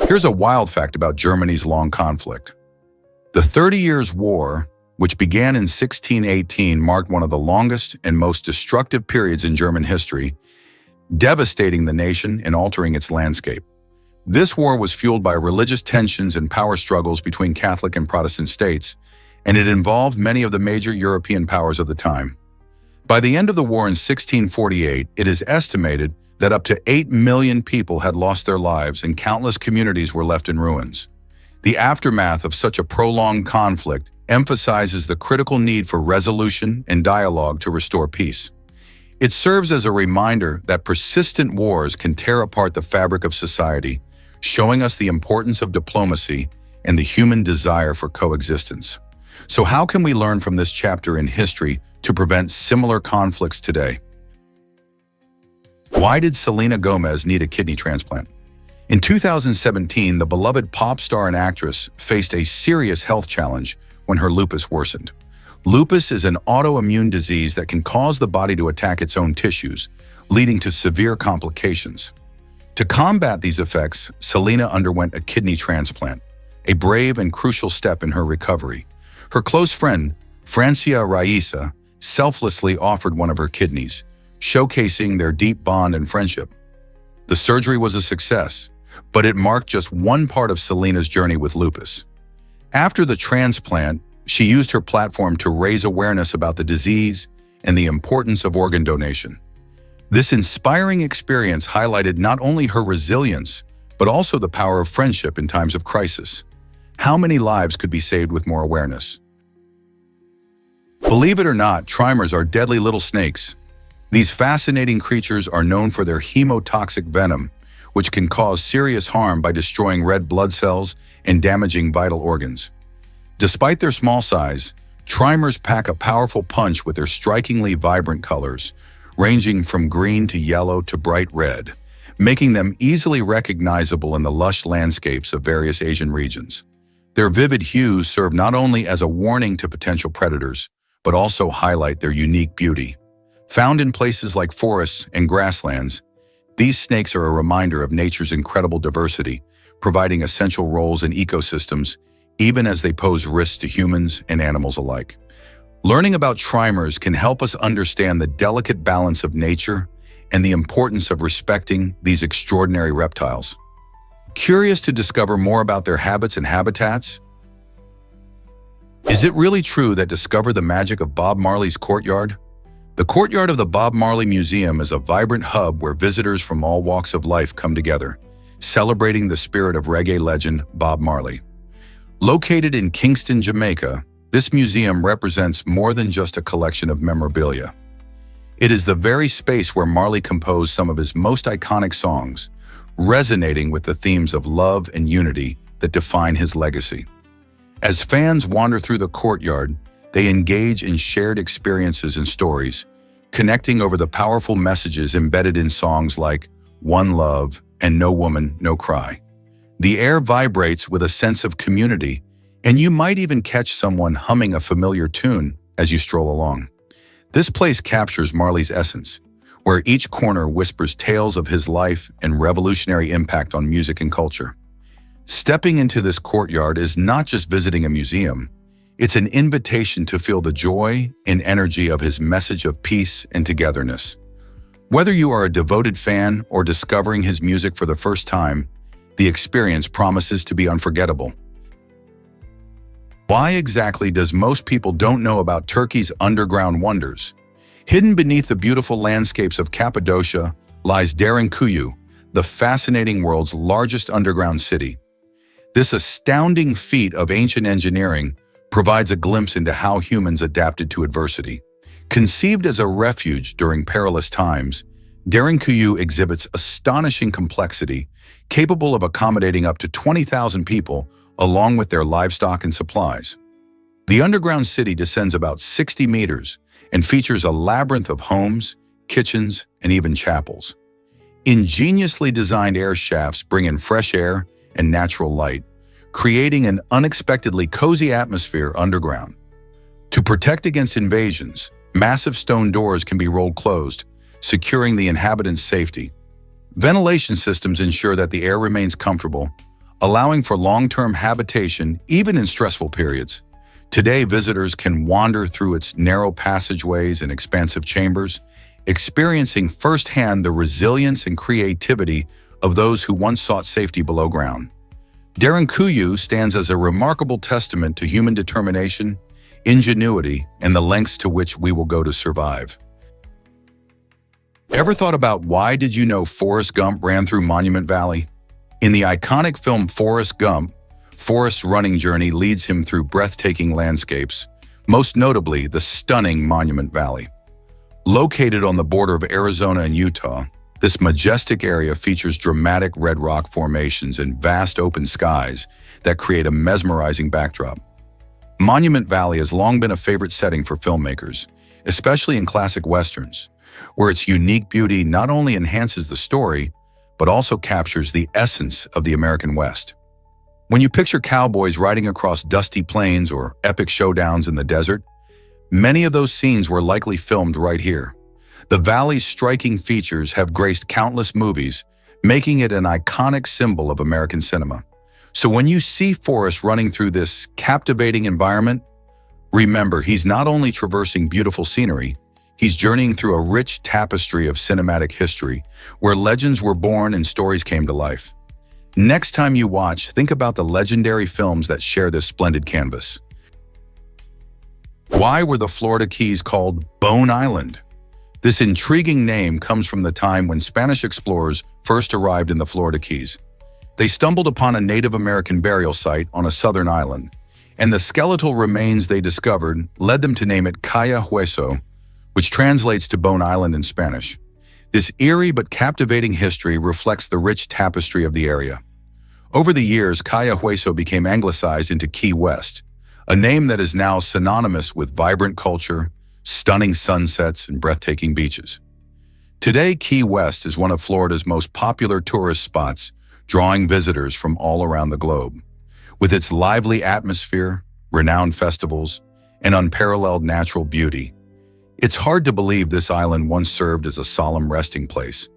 Here's a wild fact about Germany's long conflict. The 30 Years' War, which began in 1618, marked one of the longest and most destructive periods in German history, devastating the nation and altering its landscape. This war was fueled by religious tensions and power struggles between Catholic and Protestant states, and it involved many of the major European powers of the time. By the end of the war in 1648, it is estimated that up to 8 million people had lost their lives and countless communities were left in ruins. The aftermath of such a prolonged conflict emphasizes the critical need for resolution and dialogue to restore peace. It serves as a reminder that persistent wars can tear apart the fabric of society, showing us the importance of diplomacy and the human desire for coexistence. So how can we learn from this chapter in history to prevent similar conflicts today? Why did Selena Gomez need a kidney transplant? In 2017, the beloved pop star and actress faced a serious health challenge when her lupus worsened. Lupus is an autoimmune disease that can cause the body to attack its own tissues, leading to severe complications. To combat these effects, Selena underwent a kidney transplant, a brave and crucial step in her recovery. Her close friend, Francia Raisa, selflessly offered one of her kidneys, showcasing their deep bond and friendship. The surgery was a success, but it marked just one part of Selena's journey with lupus. After the transplant, she used her platform to raise awareness about the disease and the importance of organ donation. This inspiring experience highlighted not only her resilience, but also the power of friendship in times of crisis. How many lives could be saved with more awareness? Believe it or not, trimers are deadly little snakes. These fascinating creatures are known for their hemotoxic venom, which can cause serious harm by destroying red blood cells and damaging vital organs. Despite their small size, trimers pack a powerful punch with their strikingly vibrant colors, ranging from green to yellow to bright red, making them easily recognizable in the lush landscapes of various Asian regions. Their vivid hues serve not only as a warning to potential predators, but also highlight their unique beauty. Found in places like forests and grasslands, these snakes are a reminder of nature's incredible diversity, providing essential roles in ecosystems, even as they pose risks to humans and animals alike. Learning about trimers can help us understand the delicate balance of nature and the importance of respecting these extraordinary reptiles. Curious to discover more about their habits and habitats? Is it really true that discover the magic of Bob Marley's courtyard? The courtyard of the Bob Marley Museum is a vibrant hub where visitors from all walks of life come together, celebrating the spirit of reggae legend Bob Marley. Located in Kingston, Jamaica, this museum represents more than just a collection of memorabilia. It is the very space where Marley composed some of his most iconic songs, resonating with the themes of love and unity that define his legacy. As fans wander through the courtyard, they engage in shared experiences and stories, connecting over the powerful messages embedded in songs like One Love and No Woman, No Cry. The air vibrates with a sense of community, and you might even catch someone humming a familiar tune as you stroll along. This place captures Marley's essence, where each corner whispers tales of his life and revolutionary impact on music and culture. Stepping into this courtyard is not just visiting a museum, it's an invitation to feel the joy and energy of his message of peace and togetherness. Whether you are a devoted fan or discovering his music for the first time, the experience promises to be unforgettable. Why exactly does most people don't know about Turkey's underground wonders? Hidden beneath the beautiful landscapes of Cappadocia lies Derinkuyu, the fascinating world's largest underground city. This astounding feat of ancient engineering provides a glimpse into how humans adapted to adversity. Conceived as a refuge during perilous times, Derinkuyu exhibits astonishing complexity, capable of accommodating up to 20,000 people along with their livestock and supplies. The underground city descends about 60 meters and features a labyrinth of homes, kitchens, and even chapels. Ingeniously designed air shafts bring in fresh air and natural light, creating an unexpectedly cozy atmosphere underground. To protect against invasions, massive stone doors can be rolled closed, securing the inhabitants' safety. Ventilation systems ensure that the air remains comfortable, allowing for long-term habitation even in stressful periods. Today, visitors can wander through its narrow passageways and expansive chambers, experiencing firsthand the resilience and creativity of those who once sought safety below ground. Derinkuyu stands as a remarkable testament to human determination, ingenuity, and the lengths to which we will go to survive. Ever thought about why did you know Forrest Gump ran through Monument Valley? In the iconic film Forrest Gump, Forrest's running journey leads him through breathtaking landscapes, most notably the stunning Monument Valley. Located on the border of Arizona and Utah, this majestic area features dramatic red rock formations and vast open skies that create a mesmerizing backdrop. Monument Valley has long been a favorite setting for filmmakers, especially in classic westerns, where its unique beauty not only enhances the story, but also captures the essence of the American West. When you picture cowboys riding across dusty plains or epic showdowns in the desert, many of those scenes were likely filmed right here. The valley's striking features have graced countless movies, making it an iconic symbol of American cinema. So when you see Forrest running through this captivating environment, remember he's not only traversing beautiful scenery, he's journeying through a rich tapestry of cinematic history, where legends were born and stories came to life. Next time you watch, think about the legendary films that share this splendid canvas. Why were the Florida Keys called Bone Island? This intriguing name comes from the time when Spanish explorers first arrived in the Florida Keys. They stumbled upon a Native American burial site on a southern island, and the skeletal remains they discovered led them to name it Cayo Hueso, which translates to Bone Island in Spanish. This eerie but captivating history reflects the rich tapestry of the area. Over the years, Cayo Hueso became anglicized into Key West, a name that is now synonymous with vibrant culture, stunning sunsets, and breathtaking beaches. Today, Key West is one of Florida's most popular tourist spots, drawing visitors from all around the globe. With its lively atmosphere, renowned festivals, and unparalleled natural beauty, it's hard to believe this island once served as a solemn resting place.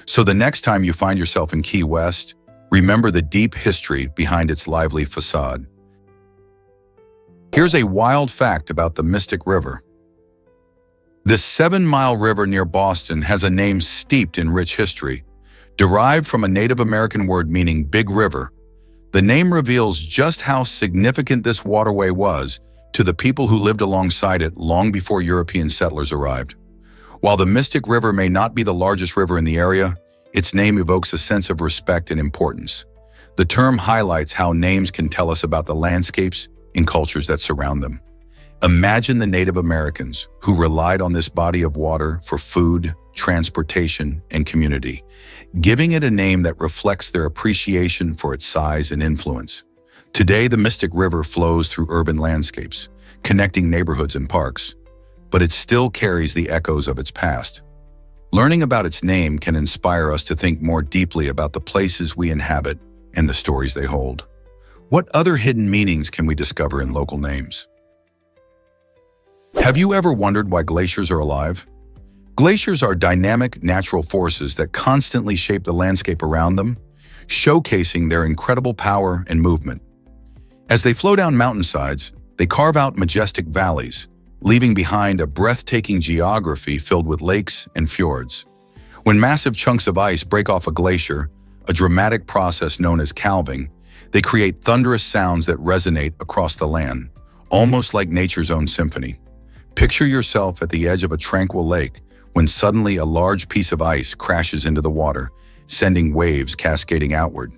So the next time you find yourself in Key West, remember the deep history behind its lively facade. Here's a wild fact about the Mystic River. This 7-mile river near Boston has a name steeped in rich history. Derived from a Native American word meaning big river, the name reveals just how significant this waterway was to the people who lived alongside it long before European settlers arrived. While the Mystic River may not be the largest river in the area, its name evokes a sense of respect and importance. The term highlights how names can tell us about the landscapes and cultures that surround them. Imagine the Native Americans who relied on this body of water for food, transportation, and community, giving it a name that reflects their appreciation for its size and influence. Today, the Mystic River flows through urban landscapes, connecting neighborhoods and parks, but it still carries the echoes of its past. Learning about its name can inspire us to think more deeply about the places we inhabit and the stories they hold. What other hidden meanings can we discover in local names? Have you ever wondered why glaciers are alive? Glaciers are dynamic natural forces that constantly shape the landscape around them, showcasing their incredible power and movement. As they flow down mountainsides, they carve out majestic valleys, leaving behind a breathtaking geography filled with lakes and fjords. When massive chunks of ice break off a glacier, a dramatic process known as calving, they create thunderous sounds that resonate across the land, almost like nature's own symphony. Picture yourself at the edge of a tranquil lake when suddenly a large piece of ice crashes into the water, sending waves cascading outward.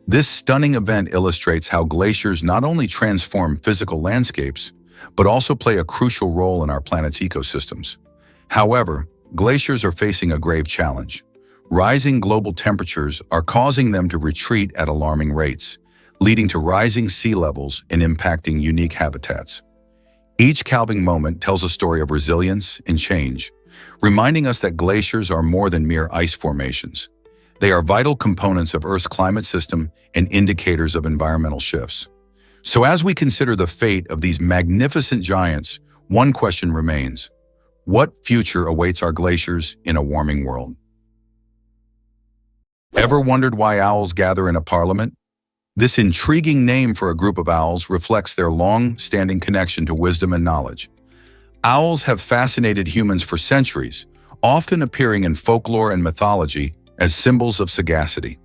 This stunning event illustrates how glaciers not only transform physical landscapes, but also play a crucial role in our planet's ecosystems. However, glaciers are facing a grave challenge. Rising global temperatures are causing them to retreat at alarming rates, leading to rising sea levels and impacting unique habitats. Each calving moment tells a story of resilience and change, reminding us that glaciers are more than mere ice formations. They are vital components of Earth's climate system and indicators of environmental shifts. So as we consider the fate of these magnificent giants, one question remains: what future awaits our glaciers in a warming world? Ever wondered why owls gather in a parliament? This intriguing name for a group of owls reflects their long-standing connection to wisdom and knowledge. Owls have fascinated humans for centuries, often appearing in folklore and mythology as symbols of sagacity.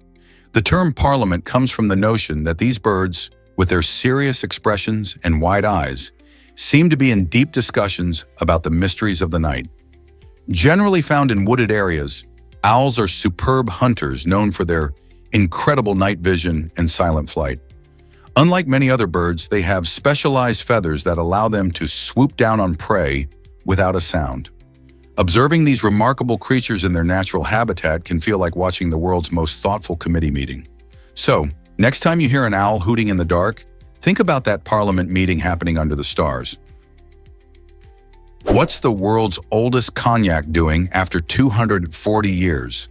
The term parliament comes from the notion that these birds, with their serious expressions and wide eyes, seem to be in deep discussions about the mysteries of the night. Generally found in wooded areas, owls are superb hunters known for their incredible night vision and silent flight. Unlike many other birds, they have specialized feathers that allow them to swoop down on prey without a sound. Observing these remarkable creatures in their natural habitat can feel like watching the world's most thoughtful committee meeting. So, next time you hear an owl hooting in the dark, think about that parliament meeting happening under the stars. What's the world's oldest cognac doing after 240 years?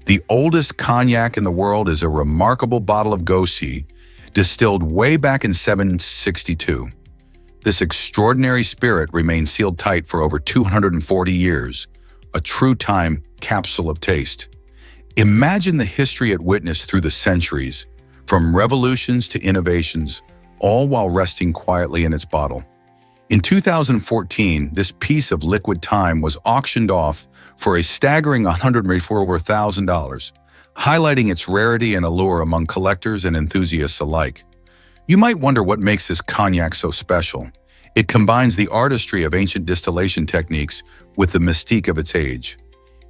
The oldest cognac in the world is a remarkable bottle of Gossi, distilled way back in 762. This extraordinary spirit remains sealed tight for over 240 years, a true time capsule of taste. Imagine the history it witnessed through the centuries, from revolutions to innovations, all while resting quietly in its bottle. In 2014, this piece of liquid time was auctioned off for a staggering $100,000, highlighting its rarity and allure among collectors and enthusiasts alike. You might wonder what makes this cognac so special. It combines the artistry of ancient distillation techniques with the mystique of its age.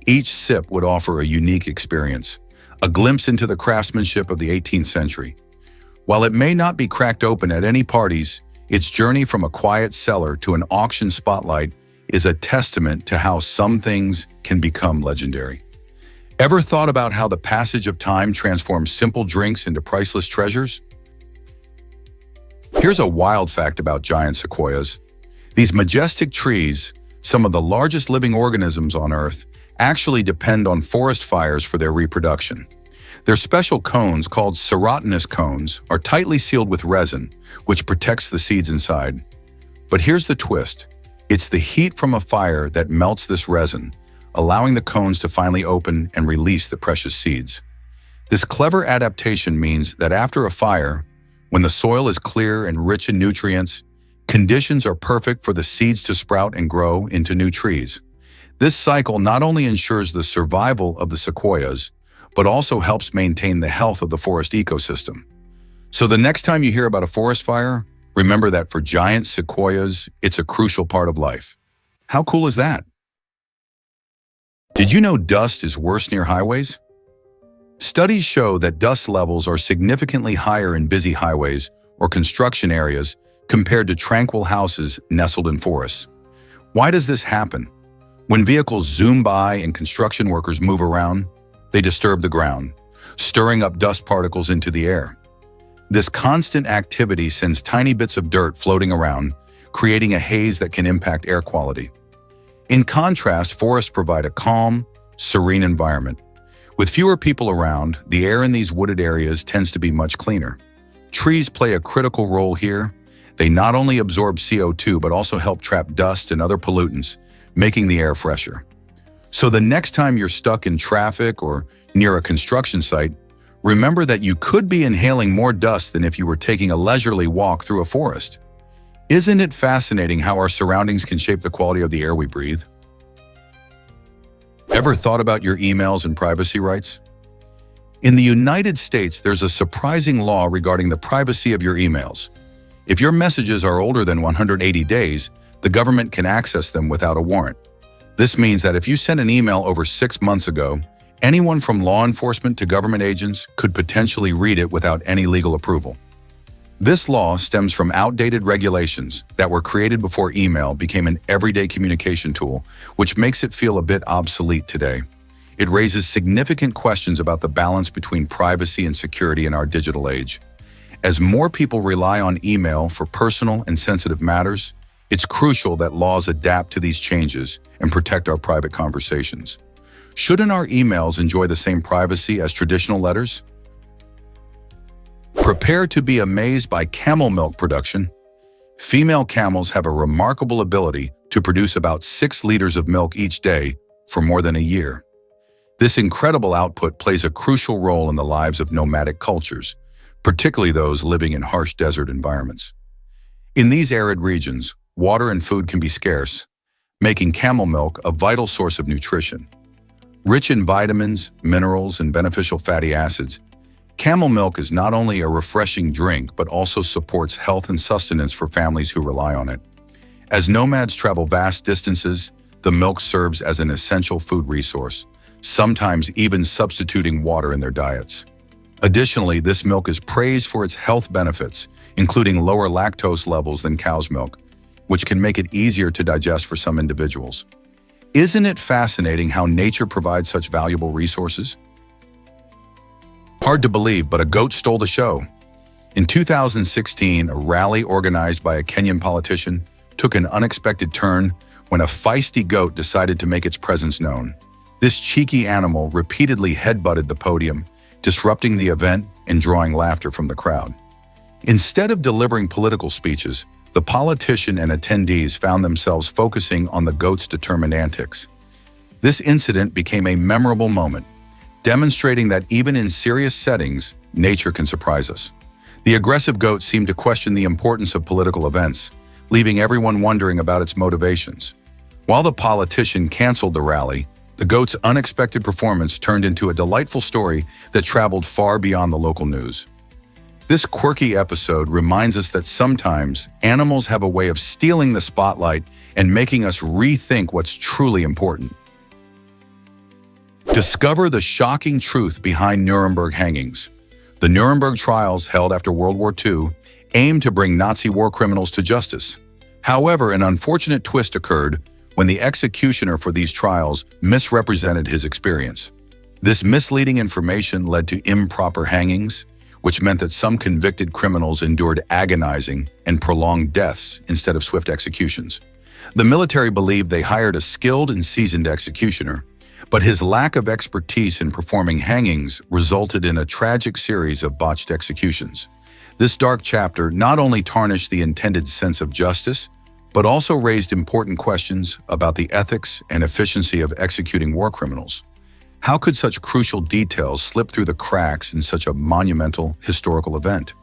Each sip would offer a unique experience, a glimpse into the craftsmanship of the 18th century. While it may not be cracked open at any parties, its journey from a quiet cellar to an auction spotlight is a testament to how some things can become legendary. Ever thought about how the passage of time transforms simple drinks into priceless treasures? Here's a wild fact about giant sequoias. These majestic trees, some of the largest living organisms on Earth, actually depend on forest fires for their reproduction. Their special cones, called serotinous cones, are tightly sealed with resin, which protects the seeds inside. But here's the twist. It's the heat from a fire that melts this resin, allowing the cones to finally open and release the precious seeds. This clever adaptation means that after a fire, when the soil is clear and rich in nutrients, conditions are perfect for the seeds to sprout and grow into new trees. This cycle not only ensures the survival of the sequoias, but also helps maintain the health of the forest ecosystem. So the next time you hear about a forest fire, remember that for giant sequoias, it's a crucial part of life. How cool is that? Did you know dust is worse near highways? Studies show that dust levels are significantly higher in busy highways or construction areas compared to tranquil houses nestled in forests. Why does this happen? When vehicles zoom by and construction workers move around, they disturb the ground, stirring up dust particles into the air. This constant activity sends tiny bits of dirt floating around, creating a haze that can impact air quality. In contrast, forests provide a calm, serene environment. With fewer people around, the air in these wooded areas tends to be much cleaner. Trees play a critical role here. They not only absorb CO2 but also help trap dust and other pollutants, making the air fresher. So the next time you're stuck in traffic or near a construction site, remember that you could be inhaling more dust than if you were taking a leisurely walk through a forest. Isn't it fascinating how our surroundings can shape the quality of the air we breathe? Ever thought about your emails and privacy rights? In the United States, there's a surprising law regarding the privacy of your emails. If your messages are older than 180 days, the government can access them without a warrant. This means that if you sent an email over 6 months ago, anyone from law enforcement to government agents could potentially read it without any legal approval. This law stems from outdated regulations that were created before email became an everyday communication tool, which makes it feel a bit obsolete today. It raises significant questions about the balance between privacy and security in our digital age. As more people rely on email for personal and sensitive matters, it's crucial that laws adapt to these changes and protect our private conversations. Shouldn't our emails enjoy the same privacy as traditional letters? Prepare to be amazed by camel milk production. Female camels have a remarkable ability to produce about 6 liters of milk each day for more than a year. This incredible output plays a crucial role in the lives of nomadic cultures, particularly those living in harsh desert environments. In these arid regions, water and food can be scarce, making camel milk a vital source of nutrition. Rich in vitamins, minerals, and beneficial fatty acids, camel milk is not only a refreshing drink but also supports health and sustenance for families who rely on it. As nomads travel vast distances, the milk serves as an essential food resource, sometimes even substituting water in their diets. Additionally, this milk is praised for its health benefits, including lower lactose levels than cow's milk, which can make it easier to digest for some individuals. Isn't it fascinating how nature provides such valuable resources? Hard to believe, but a goat stole the show. In 2016, a rally organized by a Kenyan politician took an unexpected turn when a feisty goat decided to make its presence known. This cheeky animal repeatedly headbutted the podium, disrupting the event and drawing laughter from the crowd. Instead of delivering political speeches, the politician and attendees found themselves focusing on the goat's determined antics. This incident became a memorable moment, demonstrating that even in serious settings, nature can surprise us. The aggressive goat seemed to question the importance of political events, leaving everyone wondering about its motivations. While the politician canceled the rally, the goat's unexpected performance turned into a delightful story that traveled far beyond the local news. This quirky episode reminds us that sometimes animals have a way of stealing the spotlight and making us rethink what's truly important. Discover the shocking truth behind Nuremberg hangings. The Nuremberg trials, held after World War II, aimed to bring Nazi war criminals to justice. However, an unfortunate twist occurred when the executioner for these trials misrepresented his experience. This misleading information led to improper hangings, which meant that some convicted criminals endured agonizing and prolonged deaths instead of swift executions. The military believed they hired a skilled and seasoned executioner, but his lack of expertise in performing hangings resulted in a tragic series of botched executions. This dark chapter not only tarnished the intended sense of justice, but also raised important questions about the ethics and efficiency of executing war criminals. How could such crucial details slip through the cracks in such a monumental historical event?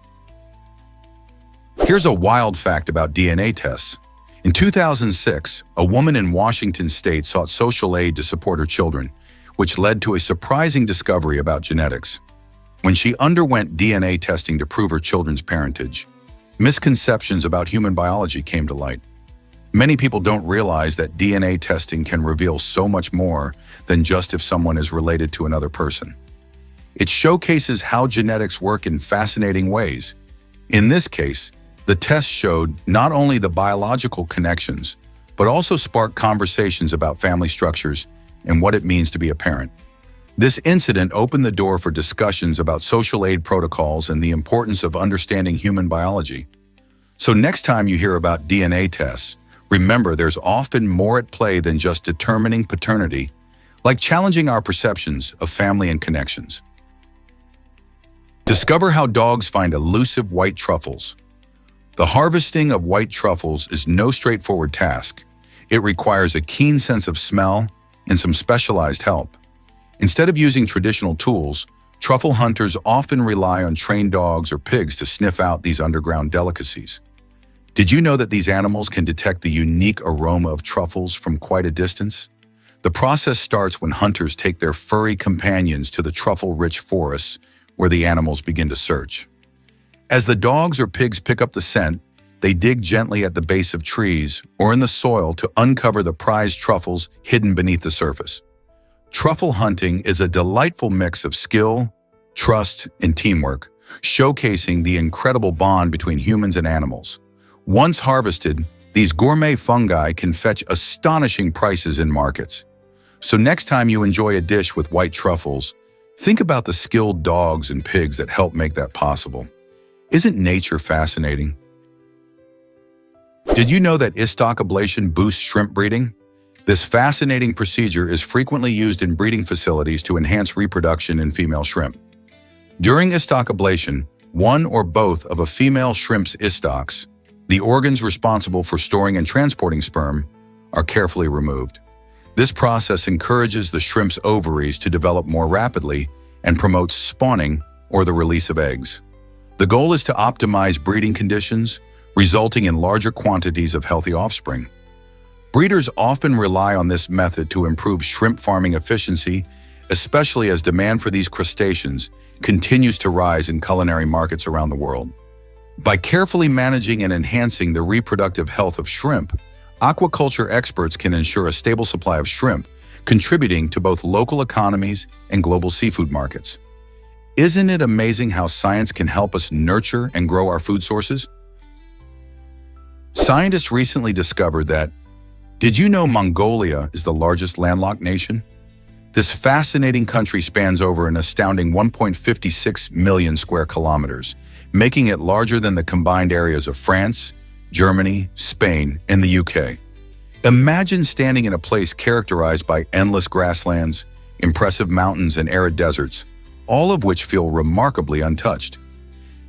Here's a wild fact about DNA tests. In 2006, a woman in Washington state sought social aid to support her children, which led to a surprising discovery about genetics. When she underwent DNA testing to prove her children's parentage, misconceptions about human biology came to light. Many people don't realize that DNA testing can reveal so much more than just if someone is related to another person. It showcases how genetics work in fascinating ways. In this case, the test showed not only the biological connections, but also sparked conversations about family structures and what it means to be a parent. This incident opened the door for discussions about social aid protocols and the importance of understanding human biology. So next time you hear about DNA tests, remember there's often more at play than just determining paternity, like challenging our perceptions of family and connections. Discover how dogs find elusive white truffles. The harvesting of white truffles is no straightforward task. It requires a keen sense of smell and some specialized help. Instead of using traditional tools, truffle hunters often rely on trained dogs or pigs to sniff out these underground delicacies. Did you know that these animals can detect the unique aroma of truffles from quite a distance? The process starts when hunters take their furry companions to the truffle-rich forests where the animals begin to search. As the dogs or pigs pick up the scent, they dig gently at the base of trees or in the soil to uncover the prized truffles hidden beneath the surface. Truffle hunting is a delightful mix of skill, trust, and teamwork, showcasing the incredible bond between humans and animals. Once harvested, these gourmet fungi can fetch astonishing prices in markets. So next time you enjoy a dish with white truffles, think about the skilled dogs and pigs that help make that possible. Isn't nature fascinating? Did you know that istock ablation boosts shrimp breeding? This fascinating procedure is frequently used in breeding facilities to enhance reproduction in female shrimp. During istock ablation, one or both of a female shrimp's istocks, the organs responsible for storing and transporting sperm, are carefully removed. This process encourages the shrimp's ovaries to develop more rapidly and promotes spawning or the release of eggs. The goal is to optimize breeding conditions, resulting in larger quantities of healthy offspring. Breeders often rely on this method to improve shrimp farming efficiency, especially as demand for these crustaceans continues to rise in culinary markets around the world. By carefully managing and enhancing the reproductive health of shrimp, aquaculture experts can ensure a stable supply of shrimp, contributing to both local economies and global seafood markets. Isn't it amazing how science can help us nurture and grow our food sources? Scientists recently discovered that, did you know Mongolia is the largest landlocked nation? This fascinating country spans over an astounding 1.56 million square kilometers, making it larger than the combined areas of France, Germany, Spain, and the UK. Imagine standing in a place characterized by endless grasslands, impressive mountains, and arid deserts, all of which feel remarkably untouched.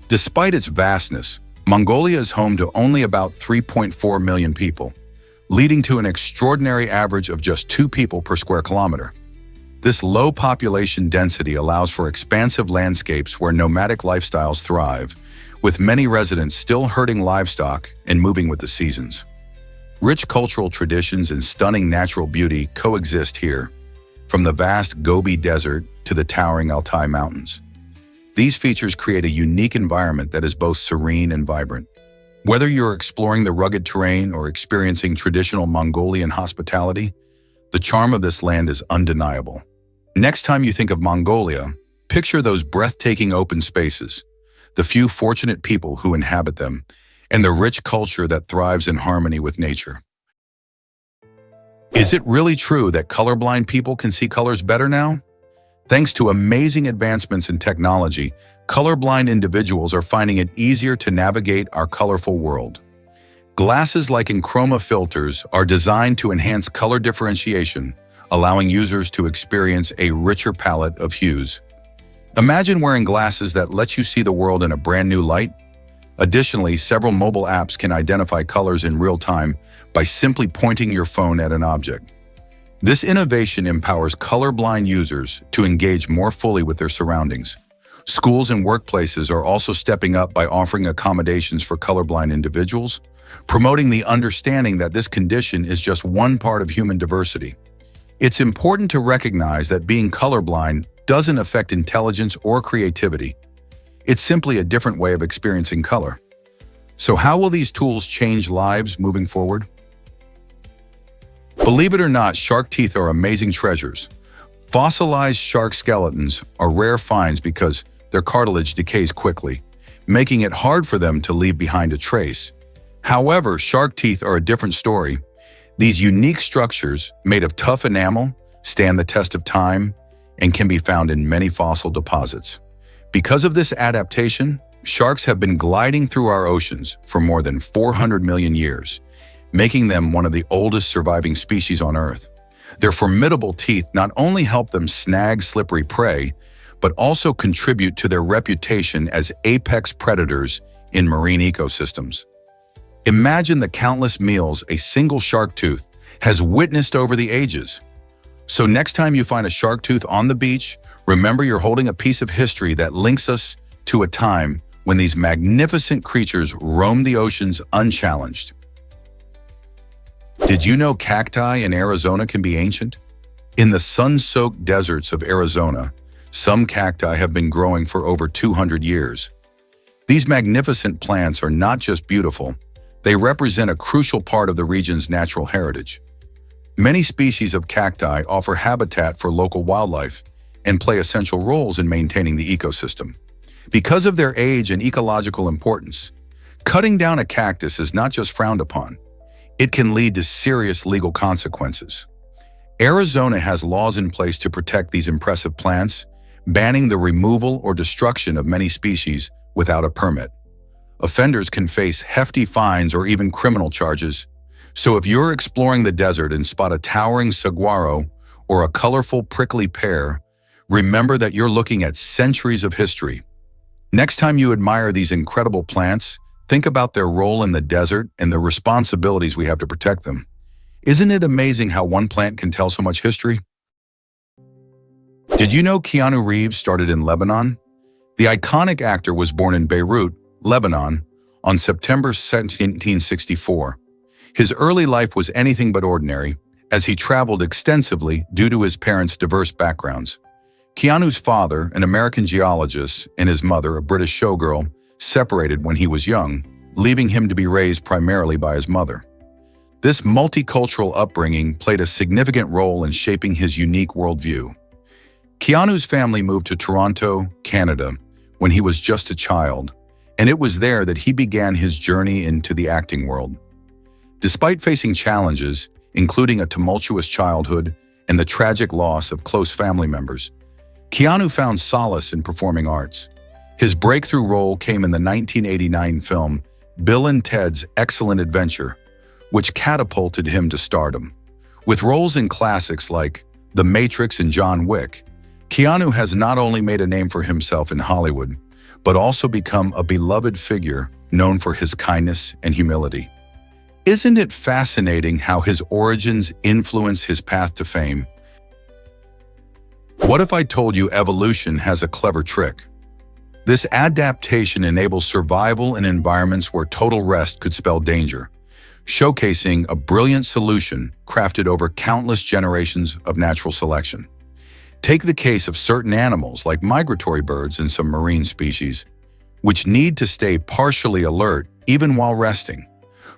Despite its vastness, Mongolia is home to only about 3.4 million people, leading to an extraordinary average of just 2 people per square kilometer. This low population density allows for expansive landscapes where nomadic lifestyles thrive, with many residents still herding livestock and moving with the seasons. Rich cultural traditions and stunning natural beauty coexist here, from the vast Gobi Desert to the towering Altai Mountains. These features create a unique environment that is both serene and vibrant. Whether you're exploring the rugged terrain or experiencing traditional Mongolian hospitality, the charm of this land is undeniable. Next time you think of Mongolia, picture those breathtaking open spaces, the few fortunate people who inhabit them, and the rich culture that thrives in harmony with nature. Is it really true that colorblind people can see colors better now? Thanks to amazing advancements in technology, colorblind individuals are finding it easier to navigate our colorful world. Glasses like Enchroma filters are designed to enhance color differentiation, allowing users to experience a richer palette of hues. Imagine wearing glasses that let you see the world in a brand new light. Additionally, several mobile apps can identify colors in real time by simply pointing your phone at an object. This innovation empowers colorblind users to engage more fully with their surroundings. Schools and workplaces are also stepping up by offering accommodations for colorblind individuals, promoting the understanding that this condition is just one part of human diversity. It's important to recognize that being colorblind doesn't affect intelligence or creativity. It's simply a different way of experiencing color. So how will these tools change lives moving forward? Believe it or not, shark teeth are amazing treasures. Fossilized shark skeletons are rare finds because their cartilage decays quickly, making it hard for them to leave behind a trace. However, shark teeth are a different story. These unique structures, made of tough enamel, stand the test of time and can be found in many fossil deposits. Because of this adaptation, sharks have been gliding through our oceans for more than 400 million years, making them one of the oldest surviving species on Earth. Their formidable teeth not only help them snag slippery prey, but also contribute to their reputation as apex predators in marine ecosystems. Imagine the countless meals a single shark tooth has witnessed over the ages. So next time you find a shark tooth on the beach, remember you're holding a piece of history that links us to a time when these magnificent creatures roamed the oceans unchallenged. Did you know cacti in Arizona can be ancient? In the sun-soaked deserts of Arizona, some cacti have been growing for over 200 years. These magnificent plants are not just beautiful, they represent a crucial part of the region's natural heritage. Many species of cacti offer habitat for local wildlife and play essential roles in maintaining the ecosystem. Because of their age and ecological importance, cutting down a cactus is not just frowned upon, it can lead to serious legal consequences. Arizona has laws in place to protect these impressive plants, banning the removal or destruction of many species without a permit. Offenders can face hefty fines or even criminal charges. So if you're exploring the desert and spot a towering saguaro or a colorful prickly pear, remember that you're looking at centuries of history. Next time you admire these incredible plants, think about their role in the desert and the responsibilities we have to protect them. Isn't it amazing how one plant can tell so much history? Did you know Keanu Reeves started in Lebanon? The iconic actor was born in Beirut, Lebanon, on September 1964. His early life was anything but ordinary, as he traveled extensively due to his parents' diverse backgrounds. Keanu's father, an American geologist, and his mother, a British showgirl, separated when he was young, leaving him to be raised primarily by his mother. This multicultural upbringing played a significant role in shaping his unique worldview. Keanu's family moved to Toronto, Canada, when he was just a child, and it was there that he began his journey into the acting world. Despite facing challenges, including a tumultuous childhood and the tragic loss of close family members, Keanu found solace in performing arts. His breakthrough role came in the 1989 film Bill and Ted's Excellent Adventure, which catapulted him to stardom. With roles in classics like The Matrix and John Wick, Keanu has not only made a name for himself in Hollywood, but also become a beloved figure known for his kindness and humility. Isn't it fascinating how his origins influence his path to fame? What if I told you evolution has a clever trick? This adaptation enables survival in environments where total rest could spell danger, showcasing a brilliant solution crafted over countless generations of natural selection. Take the case of certain animals like migratory birds and some marine species, which need to stay partially alert even while resting.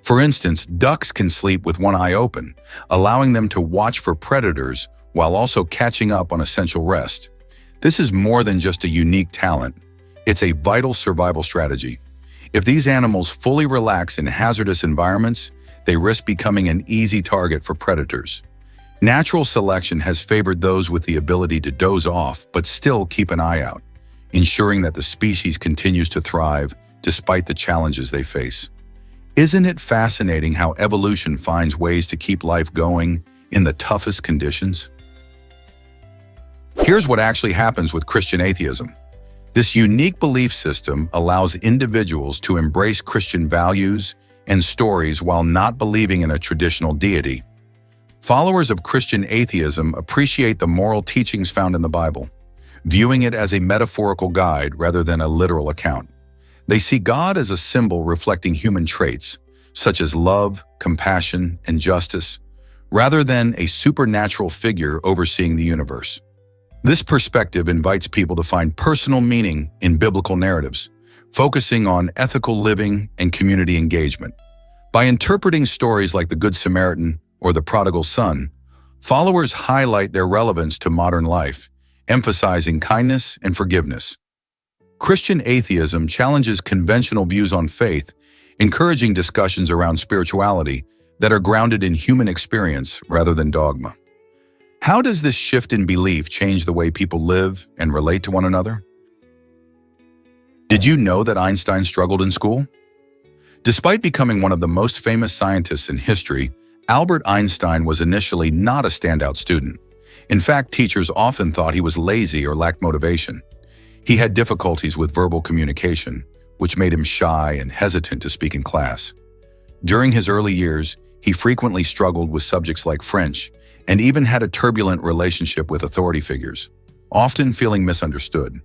For instance, ducks can sleep with one eye open, allowing them to watch for predators while also catching up on essential rest. This is more than just a unique talent. It's a vital survival strategy. If these animals fully relax in hazardous environments, they risk becoming an easy target for predators. Natural selection has favored those with the ability to doze off but still keep an eye out, ensuring that the species continues to thrive despite the challenges they face. Isn't it fascinating how evolution finds ways to keep life going in the toughest conditions? Here's what actually happens with Christian atheism. This unique belief system allows individuals to embrace Christian values and stories while not believing in a traditional deity. Followers of Christian atheism appreciate the moral teachings found in the Bible, viewing it as a metaphorical guide rather than a literal account. They see God as a symbol reflecting human traits, such as love, compassion, and justice, rather than a supernatural figure overseeing the universe. This perspective invites people to find personal meaning in biblical narratives, focusing on ethical living and community engagement. By interpreting stories like the Good Samaritan or the Prodigal Son, followers highlight their relevance to modern life, emphasizing kindness and forgiveness. Christian atheism challenges conventional views on faith, encouraging discussions around spirituality that are grounded in human experience rather than dogma. How does this shift in belief change the way people live and relate to one another? Did you know that Einstein struggled in school? Despite becoming one of the most famous scientists in history, Albert Einstein was initially not a standout student. In fact, teachers often thought he was lazy or lacked motivation. He had difficulties with verbal communication, which made him shy and hesitant to speak in class. During his early years, he frequently struggled with subjects like French and even had a turbulent relationship with authority figures, often feeling misunderstood.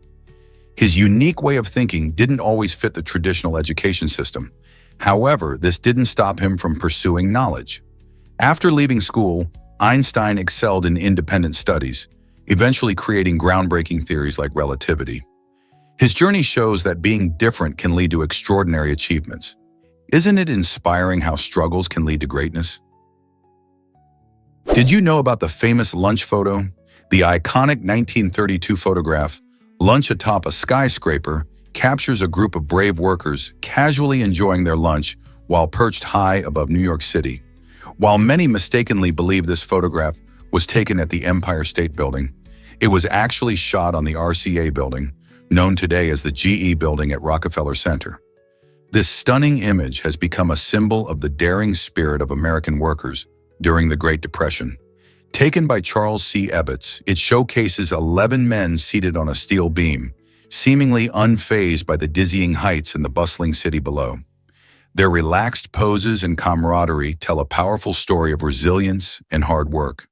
His unique way of thinking didn't always fit the traditional education system. However, this didn't stop him from pursuing knowledge. After leaving school, Einstein excelled in independent studies, eventually creating groundbreaking theories like relativity. His journey shows that being different can lead to extraordinary achievements. Isn't it inspiring how struggles can lead to greatness? Did you know about the famous lunch photo? The iconic 1932 photograph, Lunch Atop a Skyscraper, captures a group of brave workers casually enjoying their lunch while perched high above New York City. While many mistakenly believe this photograph was taken at the Empire State Building, it was actually shot on the RCA building, known today as the GE building at Rockefeller Center. This stunning image has become a symbol of the daring spirit of American workers during the Great Depression. Taken by Charles C. Ebbets, it showcases 11 men seated on a steel beam, seemingly unfazed by the dizzying heights in the bustling city below. Their relaxed poses and camaraderie tell a powerful story of resilience and hard work.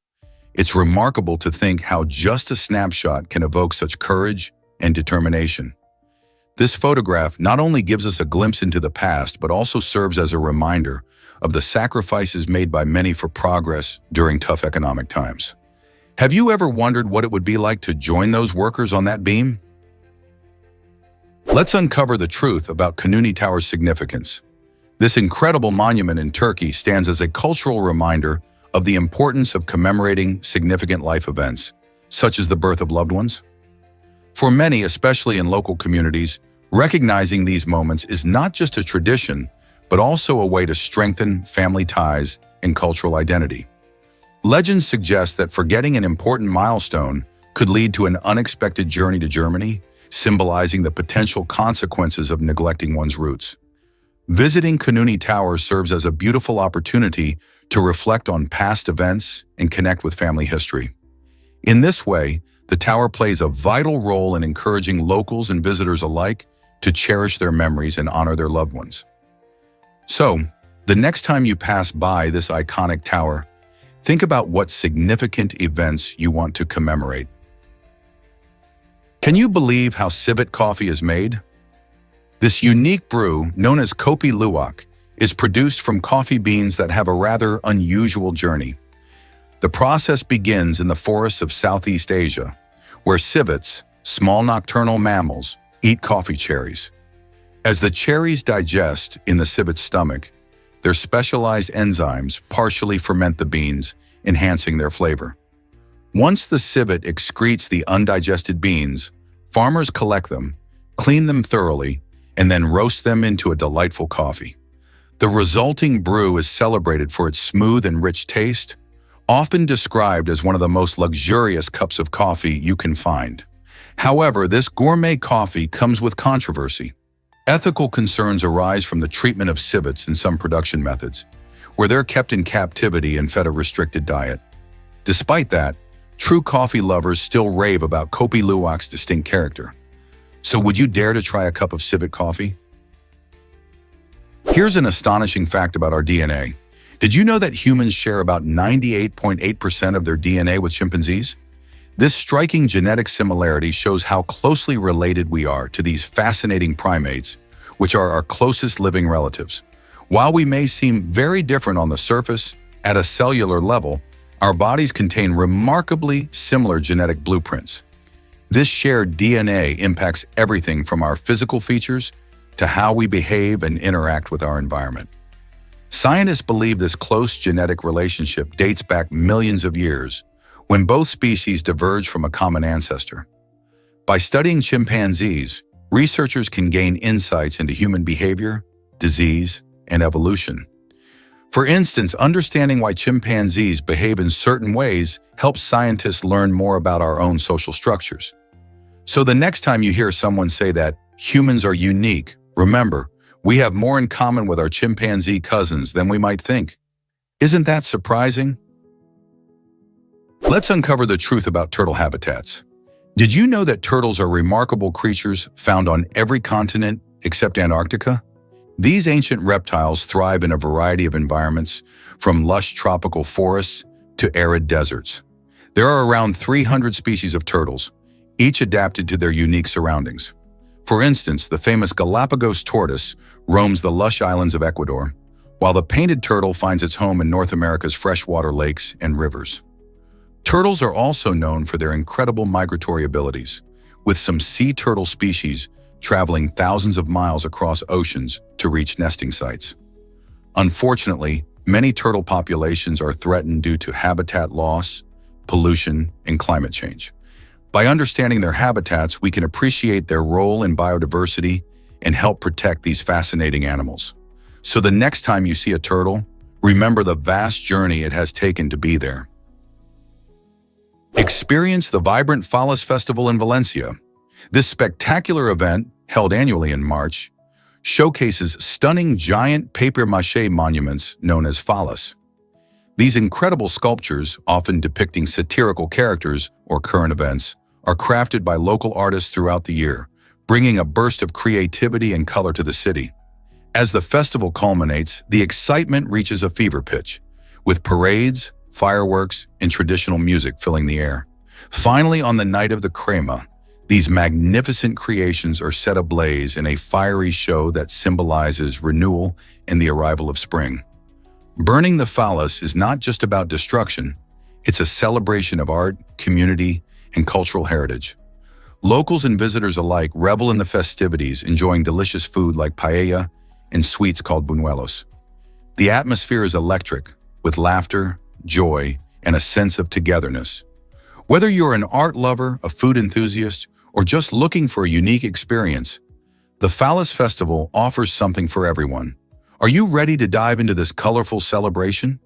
It's remarkable to think how just a snapshot can evoke such courage and determination. This photograph not only gives us a glimpse into the past, but also serves as a reminder of the sacrifices made by many for progress during tough economic times. Have you ever wondered what it would be like to join those workers on that beam? Let's uncover the truth about Kanuni Tower's significance. This incredible monument in Turkey stands as a cultural reminder of the importance of commemorating significant life events, such as the birth of loved ones. For many, especially in local communities, recognizing these moments is not just a tradition, but also a way to strengthen family ties and cultural identity. Legends suggest that forgetting an important milestone could lead to an unexpected journey to Germany, symbolizing the potential consequences of neglecting one's roots. Visiting Kanuni Tower serves as a beautiful opportunity to reflect on past events and connect with family history. In this way, the tower plays a vital role in encouraging locals and visitors alike to cherish their memories and honor their loved ones. So, the next time you pass by this iconic tower, think about what significant events you want to commemorate. Can you believe how civet coffee is made? This unique brew, known as kopi luwak, is produced from coffee beans that have a rather unusual journey. The process begins in the forests of Southeast Asia, where civets, small nocturnal mammals, eat coffee cherries. As the cherries digest in the civet's stomach, their specialized enzymes partially ferment the beans, enhancing their flavor. Once the civet excretes the undigested beans, farmers collect them, clean them thoroughly, and then roast them into a delightful coffee. The resulting brew is celebrated for its smooth and rich taste, often described as one of the most luxurious cups of coffee you can find. However, this gourmet coffee comes with controversy. Ethical concerns arise from the treatment of civets in some production methods, where they're kept in captivity and fed a restricted diet. Despite that, true coffee lovers still rave about Kopi Luwak's distinct character. So would you dare to try a cup of civet coffee? Here's an astonishing fact about our DNA. Did you know that humans share about 98.8% of their DNA with chimpanzees? This striking genetic similarity shows how closely related we are to these fascinating primates, which are our closest living relatives. While we may seem very different on the surface, at a cellular level, our bodies contain remarkably similar genetic blueprints. This shared DNA impacts everything from our physical features to how we behave and interact with our environment. Scientists believe this close genetic relationship dates back millions of years, when both species diverged from a common ancestor. By studying chimpanzees, researchers can gain insights into human behavior, disease, and evolution. For instance, understanding why chimpanzees behave in certain ways helps scientists learn more about our own social structures. So the next time you hear someone say that humans are unique, remember, we have more in common with our chimpanzee cousins than we might think. Isn't that surprising? Let's uncover the truth about turtle habitats. Did you know that turtles are remarkable creatures found on every continent except Antarctica? These ancient reptiles thrive in a variety of environments, from lush tropical forests to arid deserts. There are around 300 species of turtles, each adapted to their unique surroundings. For instance, the famous Galapagos tortoise roams the lush islands of Ecuador, while the painted turtle finds its home in North America's freshwater lakes and rivers. Turtles are also known for their incredible migratory abilities, with some sea turtle species traveling thousands of miles across oceans to reach nesting sites. Unfortunately, many turtle populations are threatened due to habitat loss, pollution, and climate change. By understanding their habitats, we can appreciate their role in biodiversity and help protect these fascinating animals. So the next time you see a turtle, remember the vast journey it has taken to be there. Experience the vibrant Fallas Festival in Valencia. This spectacular event, held annually in March, showcases stunning giant papier-mâché monuments known as fallas. These incredible sculptures, often depicting satirical characters or current events, are crafted by local artists throughout the year, bringing a burst of creativity and color to the city. As the festival culminates, the excitement reaches a fever pitch, with parades, fireworks, and traditional music filling the air. Finally, on the night of the crema, These magnificent creations are set ablaze in a fiery show that symbolizes renewal and the arrival of spring. Burning the phallus is not just about destruction, it's a celebration of art, community, and cultural heritage. Locals and visitors alike revel in the festivities, enjoying delicious food like paella and sweets called buñuelos. The atmosphere is electric, with laughter, joy, and a sense of togetherness. Whether you're an art lover, a food enthusiast, or just looking for a unique experience, the Phallus Festival offers something for everyone. Are you ready to dive into this colorful celebration?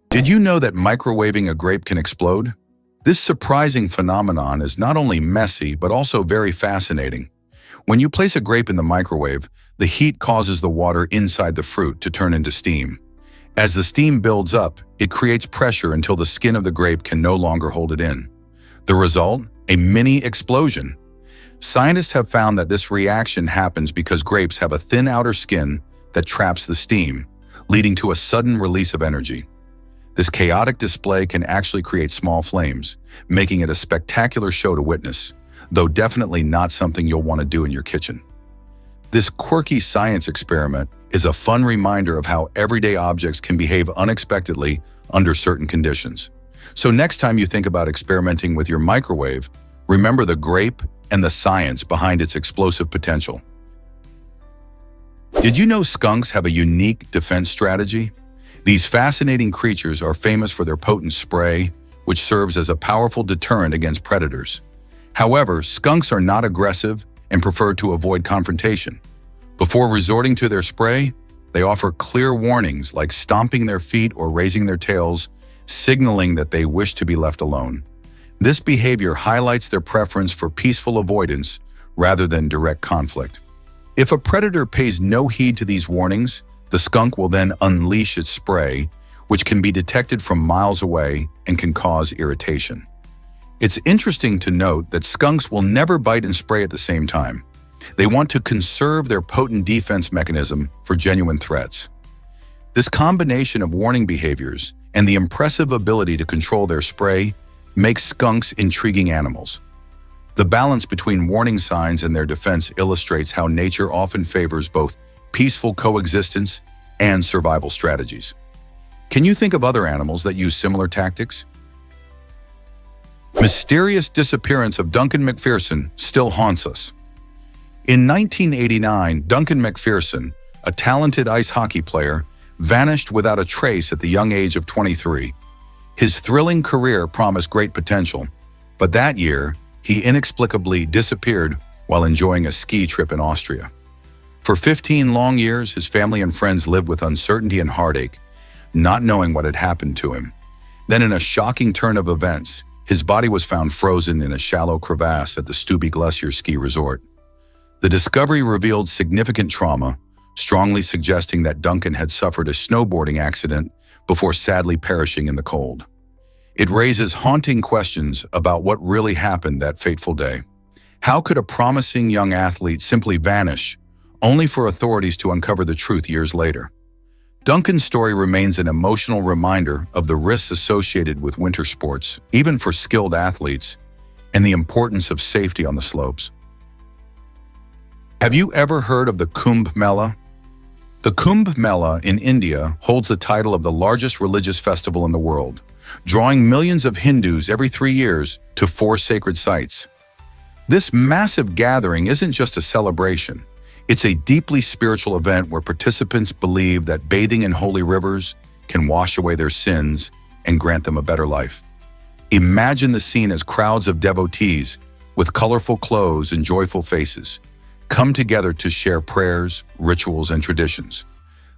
Did you know that microwaving a grape can explode? This surprising phenomenon is not only messy, but also very fascinating. When you place a grape in the microwave, the heat causes the water inside the fruit to turn into steam. As the steam builds up, it creates pressure until the skin of the grape can no longer hold it in. The result? A mini explosion. Scientists have found that this reaction happens because grapes have a thin outer skin that traps the steam, leading to a sudden release of energy. This chaotic display can actually create small flames, making it a spectacular show to witness, though definitely not something you'll want to do in your kitchen. This quirky science experiment is a fun reminder of how everyday objects can behave unexpectedly under certain conditions. So next time you think about experimenting with your microwave, remember the grape and the science behind its explosive potential. Did you know skunks have a unique defense strategy? These fascinating creatures are famous for their potent spray, which serves as a powerful deterrent against predators. However, skunks are not aggressive and prefer to avoid confrontation. Before resorting to their spray, they offer clear warnings like stomping their feet or raising their tails, signaling that they wish to be left alone. This behavior highlights their preference for peaceful avoidance rather than direct conflict. If a predator pays no heed to these warnings, the skunk will then unleash its spray, which can be detected from miles away and can cause irritation. It's interesting to note that skunks will never bite and spray at the same time. They want to conserve their potent defense mechanism for genuine threats. This combination of warning behaviors and the impressive ability to control their spray makes skunks intriguing animals. The balance between warning signs and their defense illustrates how nature often favors both peaceful coexistence and survival strategies. Can you think of other animals that use similar tactics? Mysterious disappearance of Duncan McPherson still haunts us. In 1989, Duncan McPherson, a talented ice hockey player, vanished without a trace at the young age of 23. His thrilling career promised great potential, but that year, he inexplicably disappeared while enjoying a ski trip in Austria. For 15 long years, his family and friends lived with uncertainty and heartache, not knowing what had happened to him. Then, in a shocking turn of events, his body was found frozen in a shallow crevasse at the Stubbe Glacier ski resort. The discovery revealed significant trauma, strongly suggesting that Duncan had suffered a snowboarding accident before sadly perishing in the cold. It raises haunting questions about what really happened that fateful day. How could a promising young athlete simply vanish, only for authorities to uncover the truth years later? Duncan's story remains an emotional reminder of the risks associated with winter sports, even for skilled athletes, and the importance of safety on the slopes. Have you ever heard of the Kumbh Mela? The Kumbh Mela in India holds the title of the largest religious festival in the world, drawing millions of Hindus every 3 years to 4 sacred sites. This massive gathering isn't just a celebration. It's a deeply spiritual event where participants believe that bathing in holy rivers can wash away their sins and grant them a better life. Imagine the scene as crowds of devotees, with colorful clothes and joyful faces, come together to share prayers, rituals, and traditions.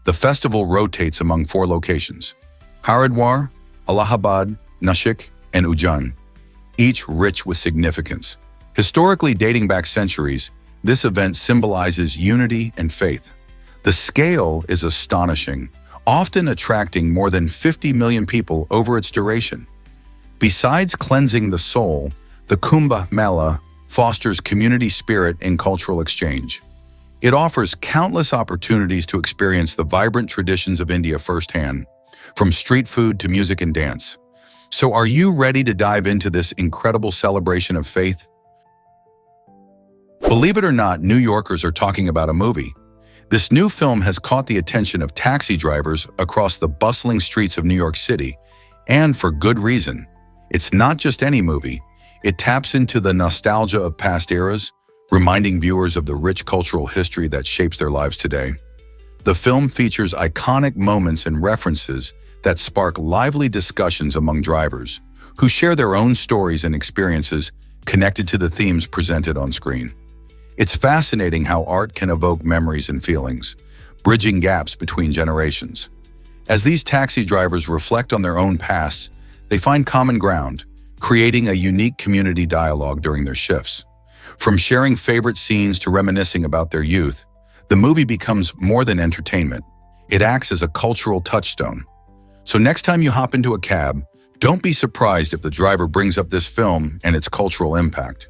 The festival rotates among 4 locations: Haridwar, Allahabad, Nashik, and Ujjain, each rich with significance. Historically dating back centuries, this event symbolizes unity and faith. The scale is astonishing, often attracting more than 50 million people over its duration. Besides cleansing the soul, the Kumbh Mela fosters community spirit and cultural exchange. It offers countless opportunities to experience the vibrant traditions of India firsthand, from street food to music and dance. So are you ready to dive into this incredible celebration of faith? Believe it or not, New Yorkers are talking about a movie. This new film has caught the attention of taxi drivers across the bustling streets of New York City, and for good reason. It's not just any movie. It taps into the nostalgia of past eras, reminding viewers of the rich cultural history that shapes their lives today. The film features iconic moments and references that spark lively discussions among drivers, who share their own stories and experiences connected to the themes presented on screen. It's fascinating how art can evoke memories and feelings, bridging gaps between generations. As these taxi drivers reflect on their own pasts, they find common ground, creating a unique community dialogue during their shifts. From sharing favorite scenes to reminiscing about their youth, the movie becomes more than entertainment. It acts as a cultural touchstone. So next time you hop into a cab, don't be surprised if the driver brings up this film and its cultural impact.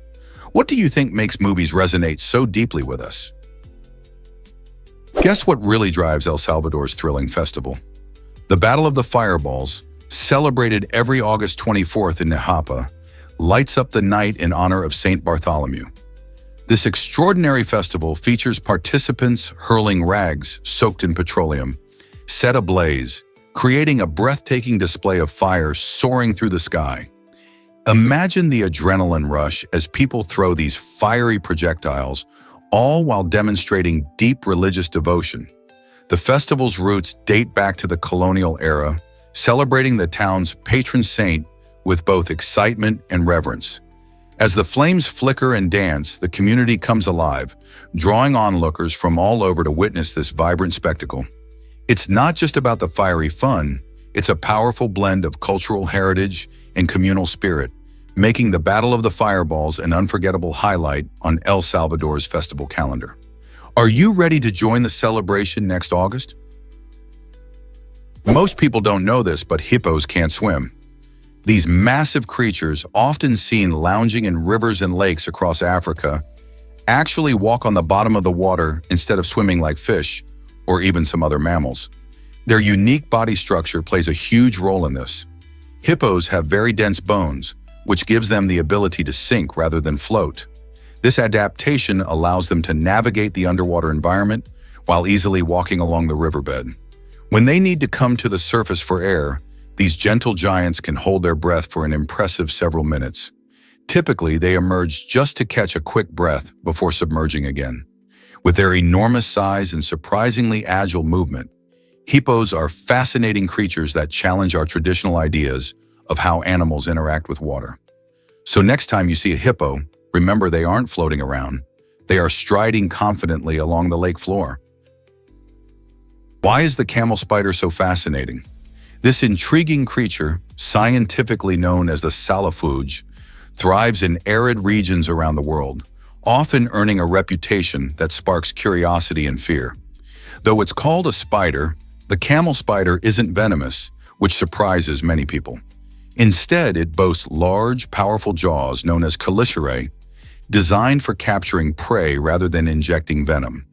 What do you think makes movies resonate so deeply with us? Guess what really drives El Salvador's thrilling festival? The Battle of the Fireballs, celebrated every August 24th in Nejapa, lights up the night in honor of Saint Bartholomew. This extraordinary festival features participants hurling rags soaked in petroleum, set ablaze, creating a breathtaking display of fire soaring through the sky. Imagine the adrenaline rush as people throw these fiery projectiles, all while demonstrating deep religious devotion. The festival's roots date back to the colonial era, celebrating the town's patron saint with both excitement and reverence. As the flames flicker and dance, the community comes alive, drawing onlookers from all over to witness this vibrant spectacle. It's not just about the fiery fun, it's a powerful blend of cultural heritage and communal spirit, making the Battle of the Fireballs an unforgettable highlight on El Salvador's festival calendar. Are you ready to join the celebration next August? Most people don't know this, but hippos can't swim. These massive creatures, often seen lounging in rivers and lakes across Africa, actually walk on the bottom of the water instead of swimming like fish or even some other mammals. Their unique body structure plays a huge role in this. Hippos have very dense bones, which gives them the ability to sink rather than float. This adaptation allows them to navigate the underwater environment while easily walking along the riverbed. When they need to come to the surface for air, these gentle giants can hold their breath for an impressive several minutes. Typically, they emerge just to catch a quick breath before submerging again. With their enormous size and surprisingly agile movement, hippos are fascinating creatures that challenge our traditional ideas of how animals interact with water. So next time you see a hippo, remember they aren't floating around. They are striding confidently along the lake floor. Why is the camel spider so fascinating? This intriguing creature, scientifically known as the salafuge, thrives in arid regions around the world, often earning a reputation that sparks curiosity and fear. Though it's called a spider, the camel spider isn't venomous, which surprises many people. Instead, it boasts large, powerful jaws known as chelicerae, designed for capturing prey rather than injecting venom.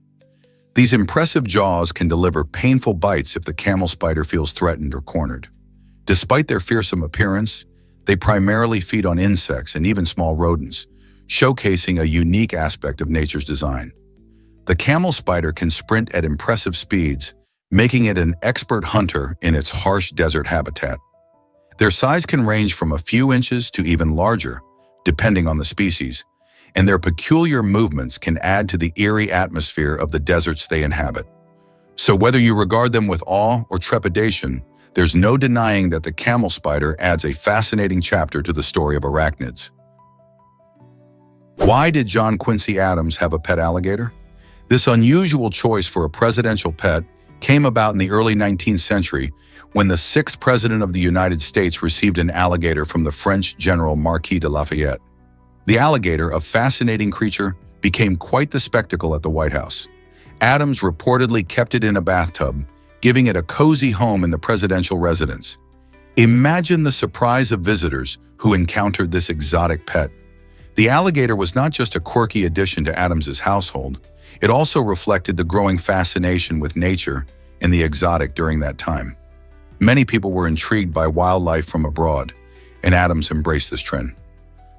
These impressive jaws can deliver painful bites if the camel spider feels threatened or cornered. Despite their fearsome appearance, they primarily feed on insects and even small rodents, showcasing a unique aspect of nature's design. The camel spider can sprint at impressive speeds, making it an expert hunter in its harsh desert habitat. Their size can range from a few inches to even larger, depending on the species, and their peculiar movements can add to the eerie atmosphere of the deserts they inhabit. So whether you regard them with awe or trepidation, there's no denying that the camel spider adds a fascinating chapter to the story of arachnids. Why did John Quincy Adams have a pet alligator? This unusual choice for a presidential pet came about in the early 19th century when the 6th President of the United States received an alligator from the French General Marquis de Lafayette. The alligator, a fascinating creature, became quite the spectacle at the White House. Adams reportedly kept it in a bathtub, giving it a cozy home in the presidential residence. Imagine the surprise of visitors who encountered this exotic pet. The alligator was not just a quirky addition to Adams's household, it also reflected the growing fascination with nature and the exotic during that time. Many people were intrigued by wildlife from abroad, and Adams embraced this trend.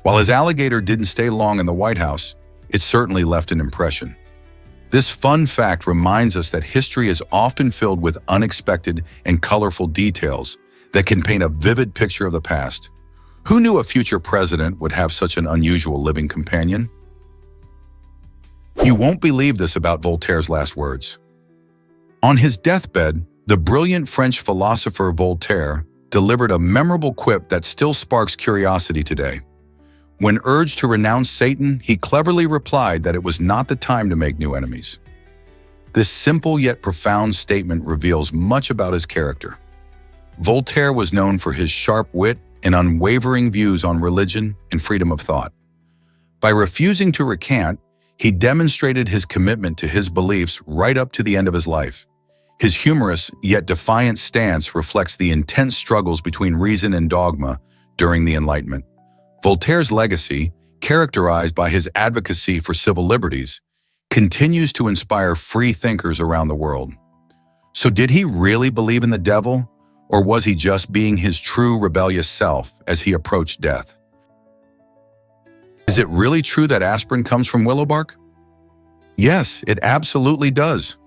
While his alligator didn't stay long in the White House, it certainly left an impression. This fun fact reminds us that history is often filled with unexpected and colorful details that can paint a vivid picture of the past. Who knew a future president would have such an unusual living companion? You won't believe this about Voltaire's last words. On his deathbed, the brilliant French philosopher Voltaire delivered a memorable quip that still sparks curiosity today. When urged to renounce Satan, he cleverly replied that it was not the time to make new enemies. This simple yet profound statement reveals much about his character. Voltaire was known for his sharp wit and unwavering views on religion and freedom of thought. By refusing to recant, he demonstrated his commitment to his beliefs right up to the end of his life. His humorous yet defiant stance reflects the intense struggles between reason and dogma during the Enlightenment. Voltaire's legacy, characterized by his advocacy for civil liberties, continues to inspire free thinkers around the world. So did he really believe in the devil, or was he just being his true rebellious self as he approached death? Is it really true that aspirin comes from willow bark? Yes, it absolutely does.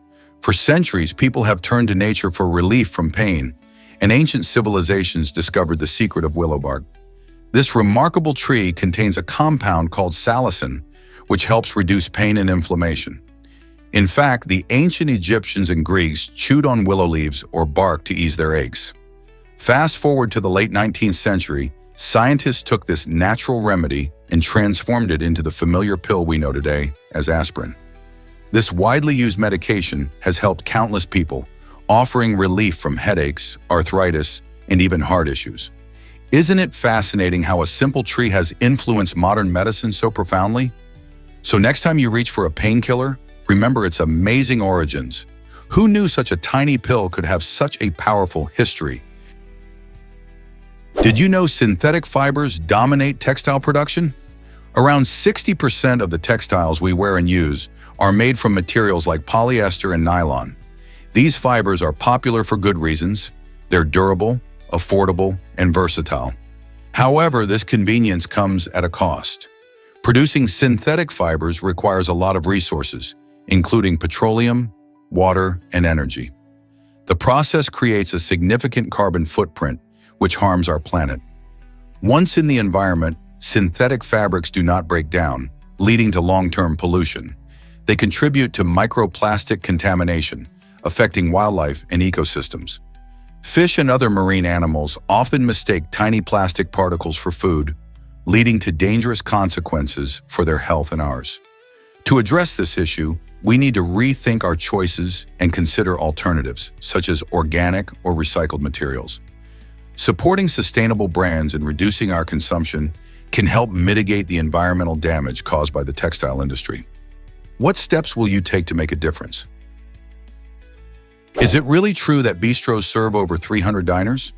For centuries, people have turned to nature for relief from pain, and ancient civilizations discovered the secret of willow bark. This remarkable tree contains a compound called salicin, which helps reduce pain and inflammation. In fact, the ancient Egyptians and Greeks chewed on willow leaves or bark to ease their aches. Fast forward to the late 19th century, scientists took this natural remedy and transformed it into the familiar pill we know today as aspirin. This widely used medication has helped countless people, offering relief from headaches, arthritis, and even heart issues. Isn't it fascinating how a simple tree has influenced modern medicine so profoundly? So next time you reach for a painkiller, remember its amazing origins. Who knew such a tiny pill could have such a powerful history? Did you know synthetic fibers dominate textile production? Around 60% of the textiles we wear and use are made from materials like polyester and nylon. These fibers are popular for good reasons. They're durable, affordable, and versatile. However, this convenience comes at a cost. Producing synthetic fibers requires a lot of resources, including petroleum, water, and energy. The process creates a significant carbon footprint, which harms our planet. Once in the environment, synthetic fabrics do not break down, leading to long-term pollution. They contribute to microplastic contamination, affecting wildlife and ecosystems. Fish and other marine animals often mistake tiny plastic particles for food, leading to dangerous consequences for their health and ours. To address this issue, we need to rethink our choices and consider alternatives, such as organic or recycled materials. Supporting sustainable brands and reducing our consumption can help mitigate the environmental damage caused by the textile industry. What steps will you take to make a difference? Is it really true that bistros serve over 300 diners?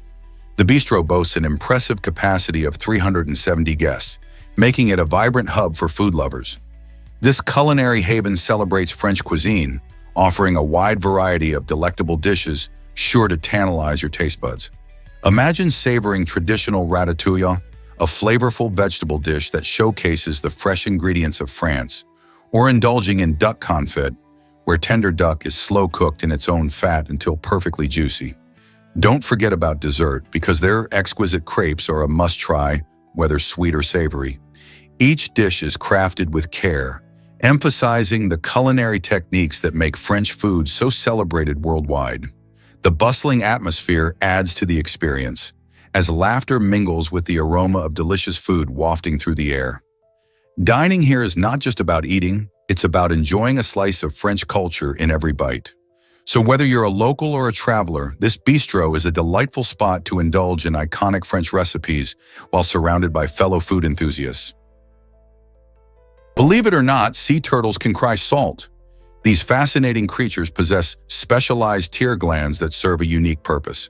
The bistro boasts an impressive capacity of 370 guests, making it a vibrant hub for food lovers. This culinary haven celebrates French cuisine, offering a wide variety of delectable dishes sure to tantalize your taste buds. Imagine savoring traditional ratatouille, a flavorful vegetable dish that showcases the fresh ingredients of France, or indulging in duck confit, where tender duck is slow-cooked in its own fat until perfectly juicy. Don't forget about dessert, because their exquisite crepes are a must-try, whether sweet or savory. Each dish is crafted with care, emphasizing the culinary techniques that make French food so celebrated worldwide. The bustling atmosphere adds to the experience, as laughter mingles with the aroma of delicious food wafting through the air. Dining here is not just about eating, it's about enjoying a slice of French culture in every bite. So whether you're a local or a traveler, this bistro is a delightful spot to indulge in iconic French recipes while surrounded by fellow food enthusiasts. Believe it or not, sea turtles can cry salt. These fascinating creatures possess specialized tear glands that serve a unique purpose.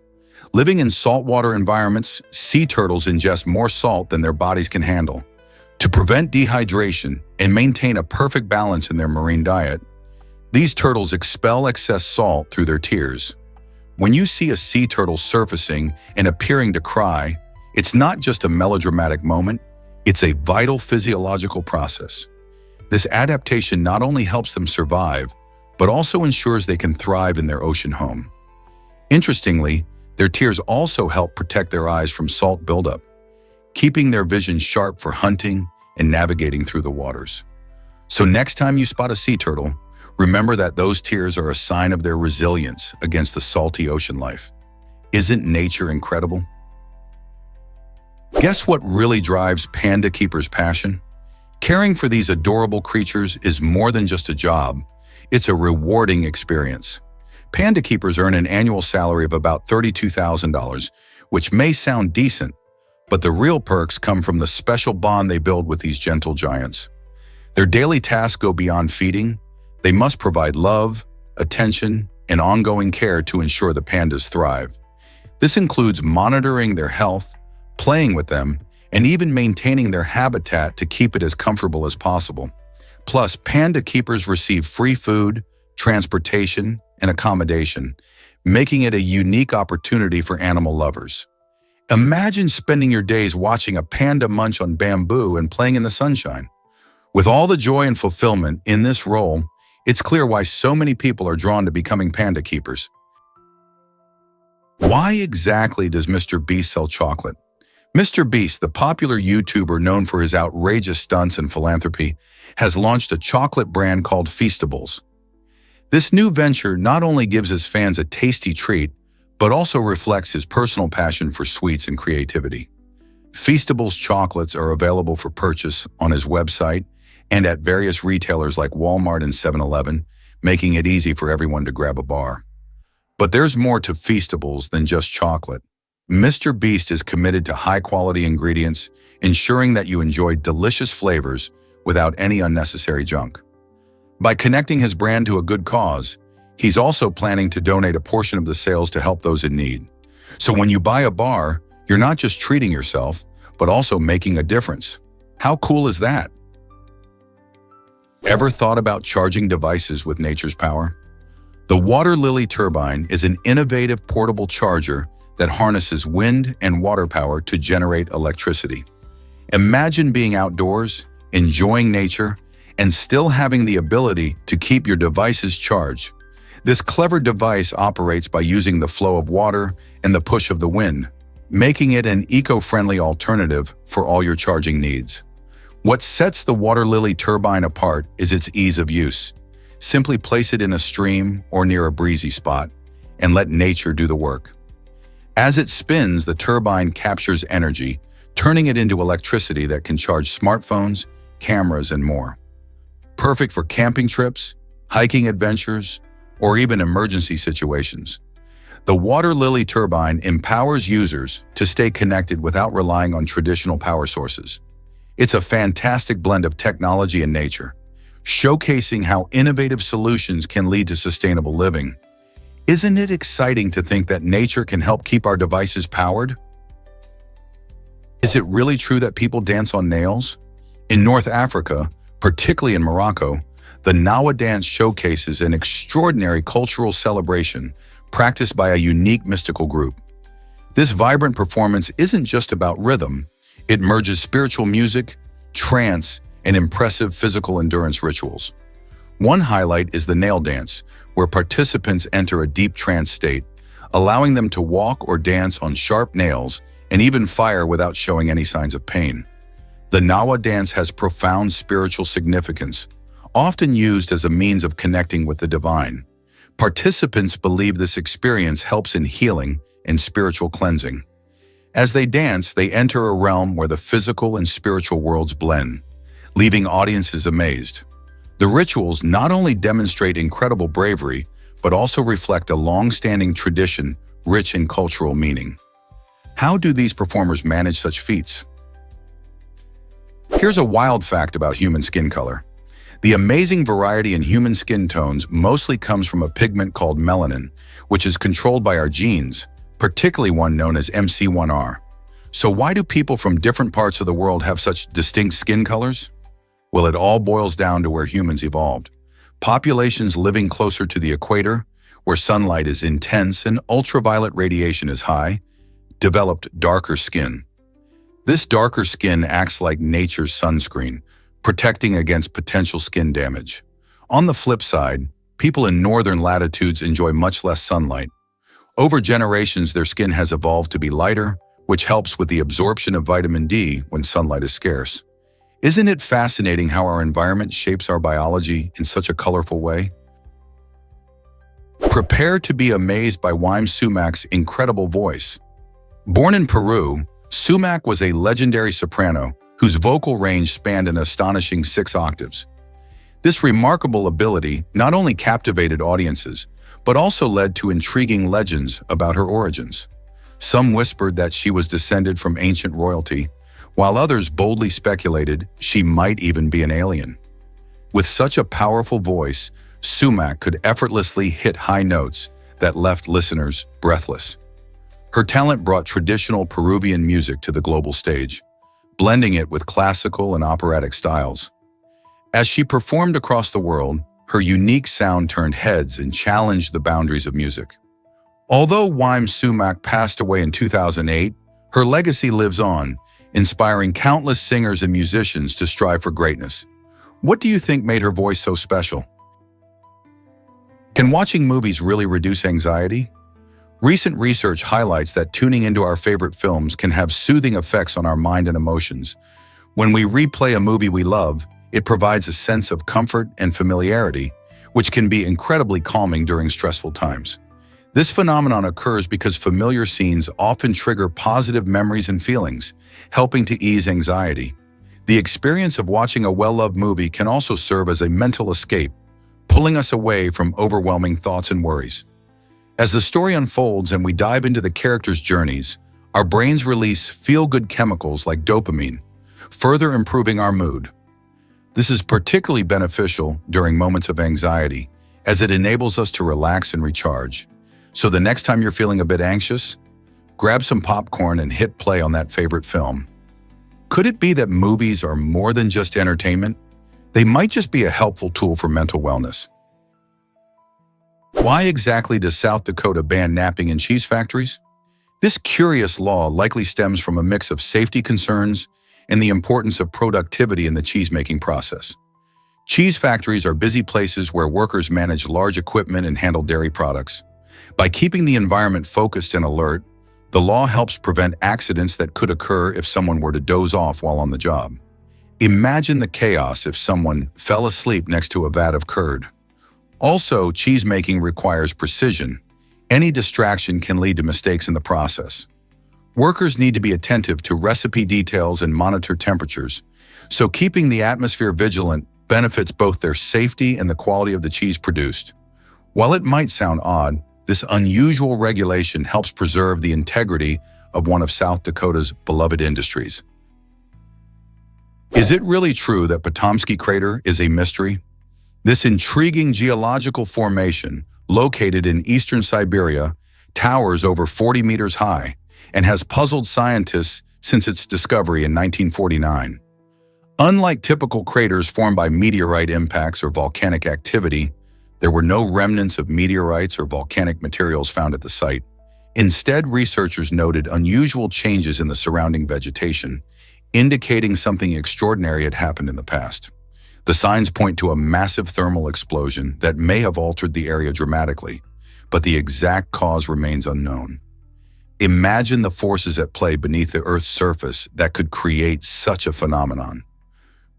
Living in saltwater environments, sea turtles ingest more salt than their bodies can handle. To prevent dehydration and maintain a perfect balance in their marine diet, these turtles expel excess salt through their tears. When you see a sea turtle surfacing and appearing to cry, It's not just a melodramatic moment, it's a vital physiological process. This adaptation not only helps them survive, but also ensures they can thrive in their ocean home. Interestingly, their tears also help protect their eyes from salt buildup, keeping their vision sharp for hunting and navigating through the waters. So next time you spot a sea turtle, remember that those tears are a sign of their resilience against the salty ocean life. Isn't nature incredible? Guess what really drives panda keepers' passion? Caring for these adorable creatures is more than just a job. It's a rewarding experience. Panda keepers earn an annual salary of about $32,000, which may sound decent, but the real perks come from the special bond they build with these gentle giants. Their daily tasks go beyond feeding. They must provide love, attention, and ongoing care to ensure the pandas thrive. This includes monitoring their health, playing with them, and even maintaining their habitat to keep it as comfortable as possible. Plus, panda keepers receive free food, transportation, and accommodation, making it a unique opportunity for animal lovers. Imagine spending your days watching a panda munch on bamboo and playing in the sunshine. With all the joy and fulfillment in this role, it's clear why so many people are drawn to becoming panda keepers. Why exactly does Mr. Beast sell chocolate? Mr. Beast, the popular YouTuber known for his outrageous stunts and philanthropy, has launched a chocolate brand called Feastables. This new venture not only gives his fans a tasty treat, but also reflects his personal passion for sweets and creativity. Feastables chocolates are available for purchase on his website and at various retailers like Walmart and 7-Eleven, making it easy for everyone to grab a bar. But there's more to Feastables than just chocolate. Mr. Beast is committed to high-quality ingredients, ensuring that you enjoy delicious flavors without any unnecessary junk. By connecting his brand to a good cause, he's also planning to donate a portion of the sales to help those in need. So when you buy a bar, you're not just treating yourself, but also making a difference. How cool is that? Ever thought about charging devices with nature's power? The water lily turbine is an innovative portable charger that harnesses wind and water power to generate electricity. Imagine being outdoors, enjoying nature, and still having the ability to keep your devices charged. This clever device operates by using the flow of water and the push of the wind, making it an eco-friendly alternative for all your charging needs. What sets the water lily turbine apart is its ease of use. Simply place it in a stream or near a breezy spot and let nature do the work. As it spins, the turbine captures energy, turning it into electricity that can charge smartphones, cameras, and more. Perfect for camping trips, hiking adventures, or even emergency situations. The water lily turbine empowers users to stay connected without relying on traditional power sources. It's a fantastic blend of technology and nature, showcasing how innovative solutions can lead to sustainable living. Isn't it exciting to think that nature can help keep our devices powered? Is it really true that people dance on nails? In North Africa, particularly in Morocco, the Nawa dance showcases an extraordinary cultural celebration practiced by a unique mystical group. This vibrant performance isn't just about rhythm, it merges spiritual music, trance, and impressive physical endurance rituals. One highlight is the nail dance, where participants enter a deep trance state, allowing them to walk or dance on sharp nails and even fire without showing any signs of pain. The Nawa dance has profound spiritual significance, often used as a means of connecting with the divine. Participants believe this experience helps in healing and spiritual cleansing. As they dance, they enter a realm where the physical and spiritual worlds blend, leaving audiences amazed. The rituals not only demonstrate incredible bravery, but also reflect a long-standing tradition rich in cultural meaning. How do these performers manage such feats? Here's a wild fact about human skin color. The amazing variety in human skin tones mostly comes from a pigment called melanin, which is controlled by our genes, particularly one known as MC1R. So why do people from different parts of the world have such distinct skin colors? Well, it all boils down to where humans evolved. Populations living closer to the equator, where sunlight is intense and ultraviolet radiation is high, developed darker skin. This darker skin acts like nature's sunscreen, protecting against potential skin damage. On the flip side, people in northern latitudes enjoy much less sunlight. Over generations, their skin has evolved to be lighter, which helps with the absorption of vitamin D when sunlight is scarce. Isn't it fascinating how our environment shapes our biology in such a colorful way? Prepare to be amazed by Wim Sumac's incredible voice. Born in Peru, Sumac was a legendary soprano whose vocal range spanned an astonishing 6 octaves. This remarkable ability not only captivated audiences, but also led to intriguing legends about her origins. Some whispered that she was descended from ancient royalty, while others boldly speculated she might even be an alien. With such a powerful voice, Sumac could effortlessly hit high notes that left listeners breathless. Her talent brought traditional Peruvian music to the global stage, blending it with classical and operatic styles. As she performed across the world, her unique sound turned heads and challenged the boundaries of music. Although Wim Sumac passed away in 2008, her legacy lives on, inspiring countless singers and musicians to strive for greatness. What do you think made her voice so special? Can watching movies really reduce anxiety? Recent research highlights that tuning into our favorite films can have soothing effects on our mind and emotions. When we replay a movie we love, it provides a sense of comfort and familiarity, which can be incredibly calming during stressful times. This phenomenon occurs because familiar scenes often trigger positive memories and feelings, helping to ease anxiety. The experience of watching a well-loved movie can also serve as a mental escape, pulling us away from overwhelming thoughts and worries. As the story unfolds and we dive into the characters' journeys, our brains release feel-good chemicals like dopamine, further improving our mood. This is particularly beneficial during moments of anxiety, as it enables us to relax and recharge. So the next time you're feeling a bit anxious, grab some popcorn and hit play on that favorite film. Could it be that movies are more than just entertainment? They might just be a helpful tool for mental wellness. Why exactly does South Dakota ban napping in cheese factories? This curious law likely stems from a mix of safety concerns and the importance of productivity in the cheese-making process. Cheese factories are busy places where workers manage large equipment and handle dairy products. By keeping the environment focused and alert, the law helps prevent accidents that could occur if someone were to doze off while on the job. Imagine the chaos if someone fell asleep next to a vat of curd. Also, cheese-making requires precision. Any distraction can lead to mistakes in the process. Workers need to be attentive to recipe details and monitor temperatures, so keeping the atmosphere vigilant benefits both their safety and the quality of the cheese produced. While it might sound odd, this unusual regulation helps preserve the integrity of one of South Dakota's beloved industries. Is it really true that Potomsky Crater is a mystery? This intriguing geological formation, located in eastern Siberia, towers over 40 meters high and has puzzled scientists since its discovery in 1949. Unlike typical craters formed by meteorite impacts or volcanic activity, there were no remnants of meteorites or volcanic materials found at the site. Instead, researchers noted unusual changes in the surrounding vegetation, indicating something extraordinary had happened in the past. The signs point to a massive thermal explosion that may have altered the area dramatically, but the exact cause remains unknown. Imagine the forces at play beneath the Earth's surface that could create such a phenomenon.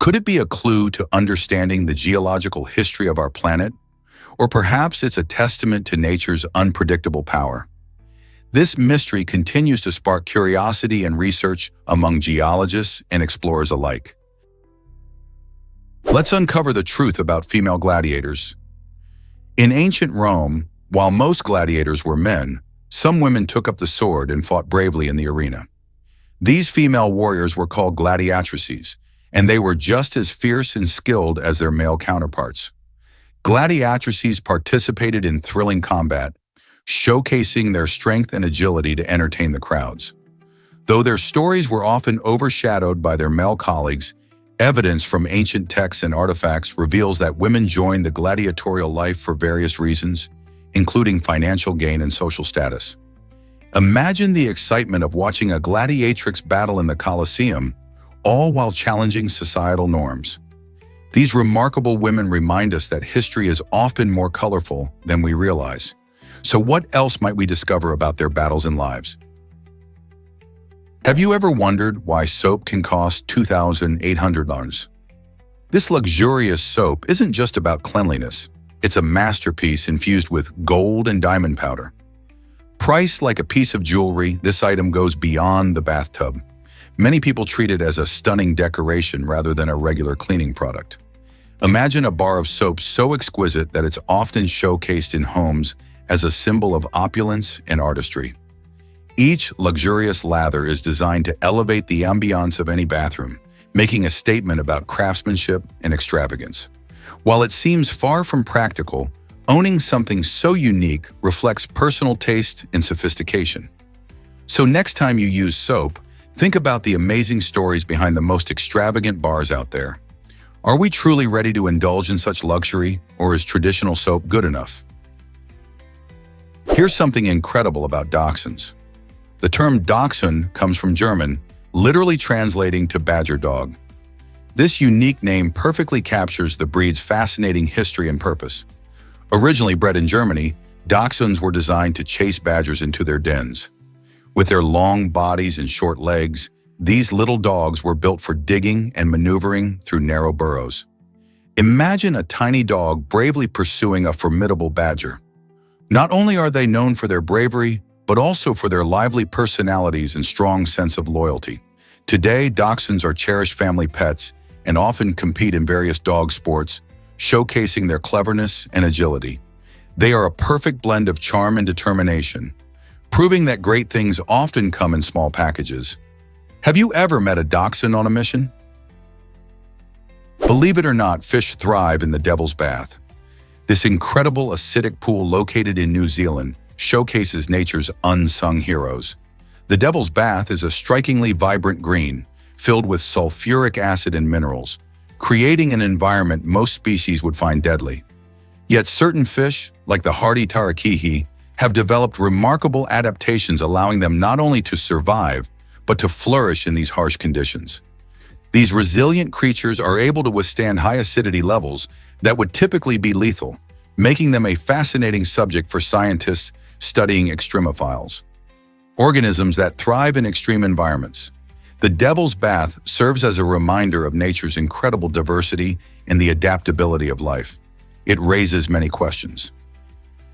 Could it be a clue to understanding the geological history of our planet? Or perhaps it's a testament to nature's unpredictable power. This mystery continues to spark curiosity and research among geologists and explorers alike. Let's uncover the truth about female gladiators. In ancient Rome, while most gladiators were men, some women took up the sword and fought bravely in the arena. These female warriors were called gladiatrices, and they were just as fierce and skilled as their male counterparts. Gladiatrices participated in thrilling combat, showcasing their strength and agility to entertain the crowds. Though their stories were often overshadowed by their male colleagues, evidence from ancient texts and artifacts reveals that women joined the gladiatorial life for various reasons, including financial gain and social status. Imagine the excitement of watching a gladiatrix battle in the Colosseum, all while challenging societal norms. These remarkable women remind us that history is often more colorful than we realize. So what else might we discover about their battles and lives? Have you ever wondered why soap can cost $2,800? This luxurious soap isn't just about cleanliness. It's a masterpiece infused with gold and diamond powder. Priced like a piece of jewelry, this item goes beyond the bathtub. Many people treat it as a stunning decoration rather than a regular cleaning product. Imagine a bar of soap so exquisite that it's often showcased in homes as a symbol of opulence and artistry. Each luxurious lather is designed to elevate the ambiance of any bathroom, making a statement about craftsmanship and extravagance. While it seems far from practical, owning something so unique reflects personal taste and sophistication. So next time you use soap, think about the amazing stories behind the most extravagant bars out there. Are we truly ready to indulge in such luxury, or is traditional soap good enough? Here's something incredible about dachshunds. The term Dachshund comes from German, literally translating to badger dog. This unique name perfectly captures the breed's fascinating history and purpose. Originally bred in Germany, Dachshunds were designed to chase badgers into their dens. With their long bodies and short legs, these little dogs were built for digging and maneuvering through narrow burrows. Imagine a tiny dog bravely pursuing a formidable badger. Not only are they known for their bravery, but also for their lively personalities and strong sense of loyalty. Today, dachshunds are cherished family pets and often compete in various dog sports, showcasing their cleverness and agility. They are a perfect blend of charm and determination, proving that great things often come in small packages. Have you ever met a dachshund on a mission? Believe it or not, fish thrive in the Devil's Bath. This incredible acidic pool located in New Zealand showcases nature's unsung heroes. The Devil's Bath is a strikingly vibrant green, filled with sulfuric acid and minerals, creating an environment most species would find deadly. Yet certain fish, like the hardy tarakihi, have developed remarkable adaptations allowing them not only to survive, but to flourish in these harsh conditions. These resilient creatures are able to withstand high acidity levels that would typically be lethal, making them a fascinating subject for scientists studying extremophiles. Organisms that thrive in extreme environments. The Devil's Bath serves as a reminder of nature's incredible diversity and the adaptability of life. It raises many questions.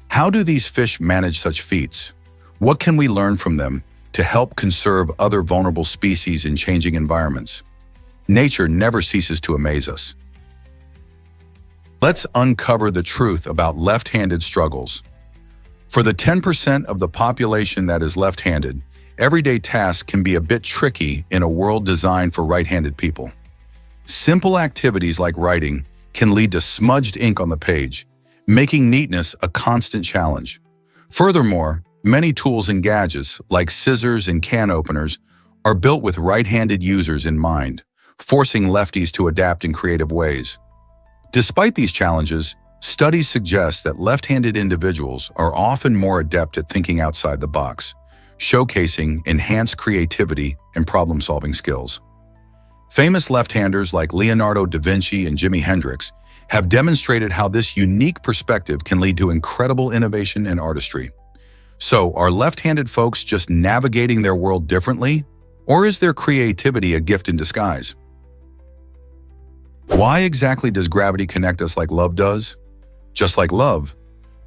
How do these fish manage such feats? What can we learn from them to help conserve other vulnerable species in changing environments? Nature never ceases to amaze us. Let's uncover the truth about left-handed struggles. For the 10% of the population that is left-handed, everyday tasks can be a bit tricky in a world designed for right-handed people. Simple activities like writing can lead to smudged ink on the page, making neatness a constant challenge. Furthermore, many tools and gadgets, like scissors and can openers, are built with right-handed users in mind, forcing lefties to adapt in creative ways. Despite these challenges, studies suggest that left-handed individuals are often more adept at thinking outside the box, showcasing enhanced creativity and problem-solving skills. Famous left-handers like Leonardo da Vinci and Jimi Hendrix have demonstrated how this unique perspective can lead to incredible innovation and artistry. So, are left-handed folks just navigating their world differently, or is their creativity a gift in disguise? Why exactly does gravity connect us like love does? Just like love,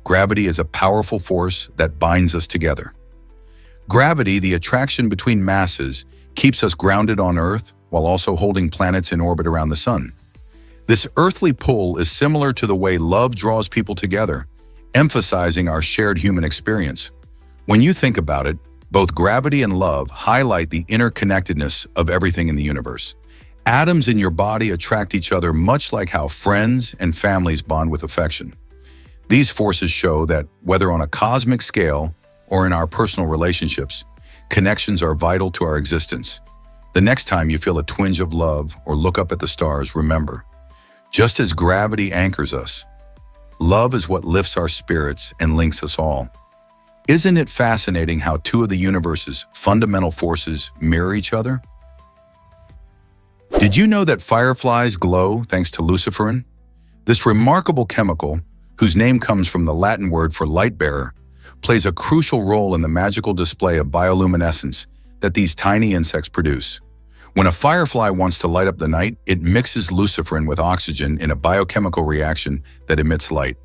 gravity is a powerful force that binds us together. Gravity, the attraction between masses, keeps us grounded on Earth while also holding planets in orbit around the Sun. This earthly pull is similar to the way love draws people together, emphasizing our shared human experience. When you think about it, both gravity and love highlight the interconnectedness of everything in the universe. Atoms in your body attract each other much like how friends and families bond with affection. These forces show that, whether on a cosmic scale or in our personal relationships, connections are vital to our existence. The next time you feel a twinge of love or look up at the stars, remember, just as gravity anchors us, love is what lifts our spirits and links us all. Isn't it fascinating how two of the universe's fundamental forces mirror each other? Did you know that fireflies glow thanks to luciferin? This remarkable chemical, whose name comes from the Latin word for light bearer, plays a crucial role in the magical display of bioluminescence that these tiny insects produce. When a firefly wants to light up the night, it mixes luciferin with oxygen in a biochemical reaction that emits light.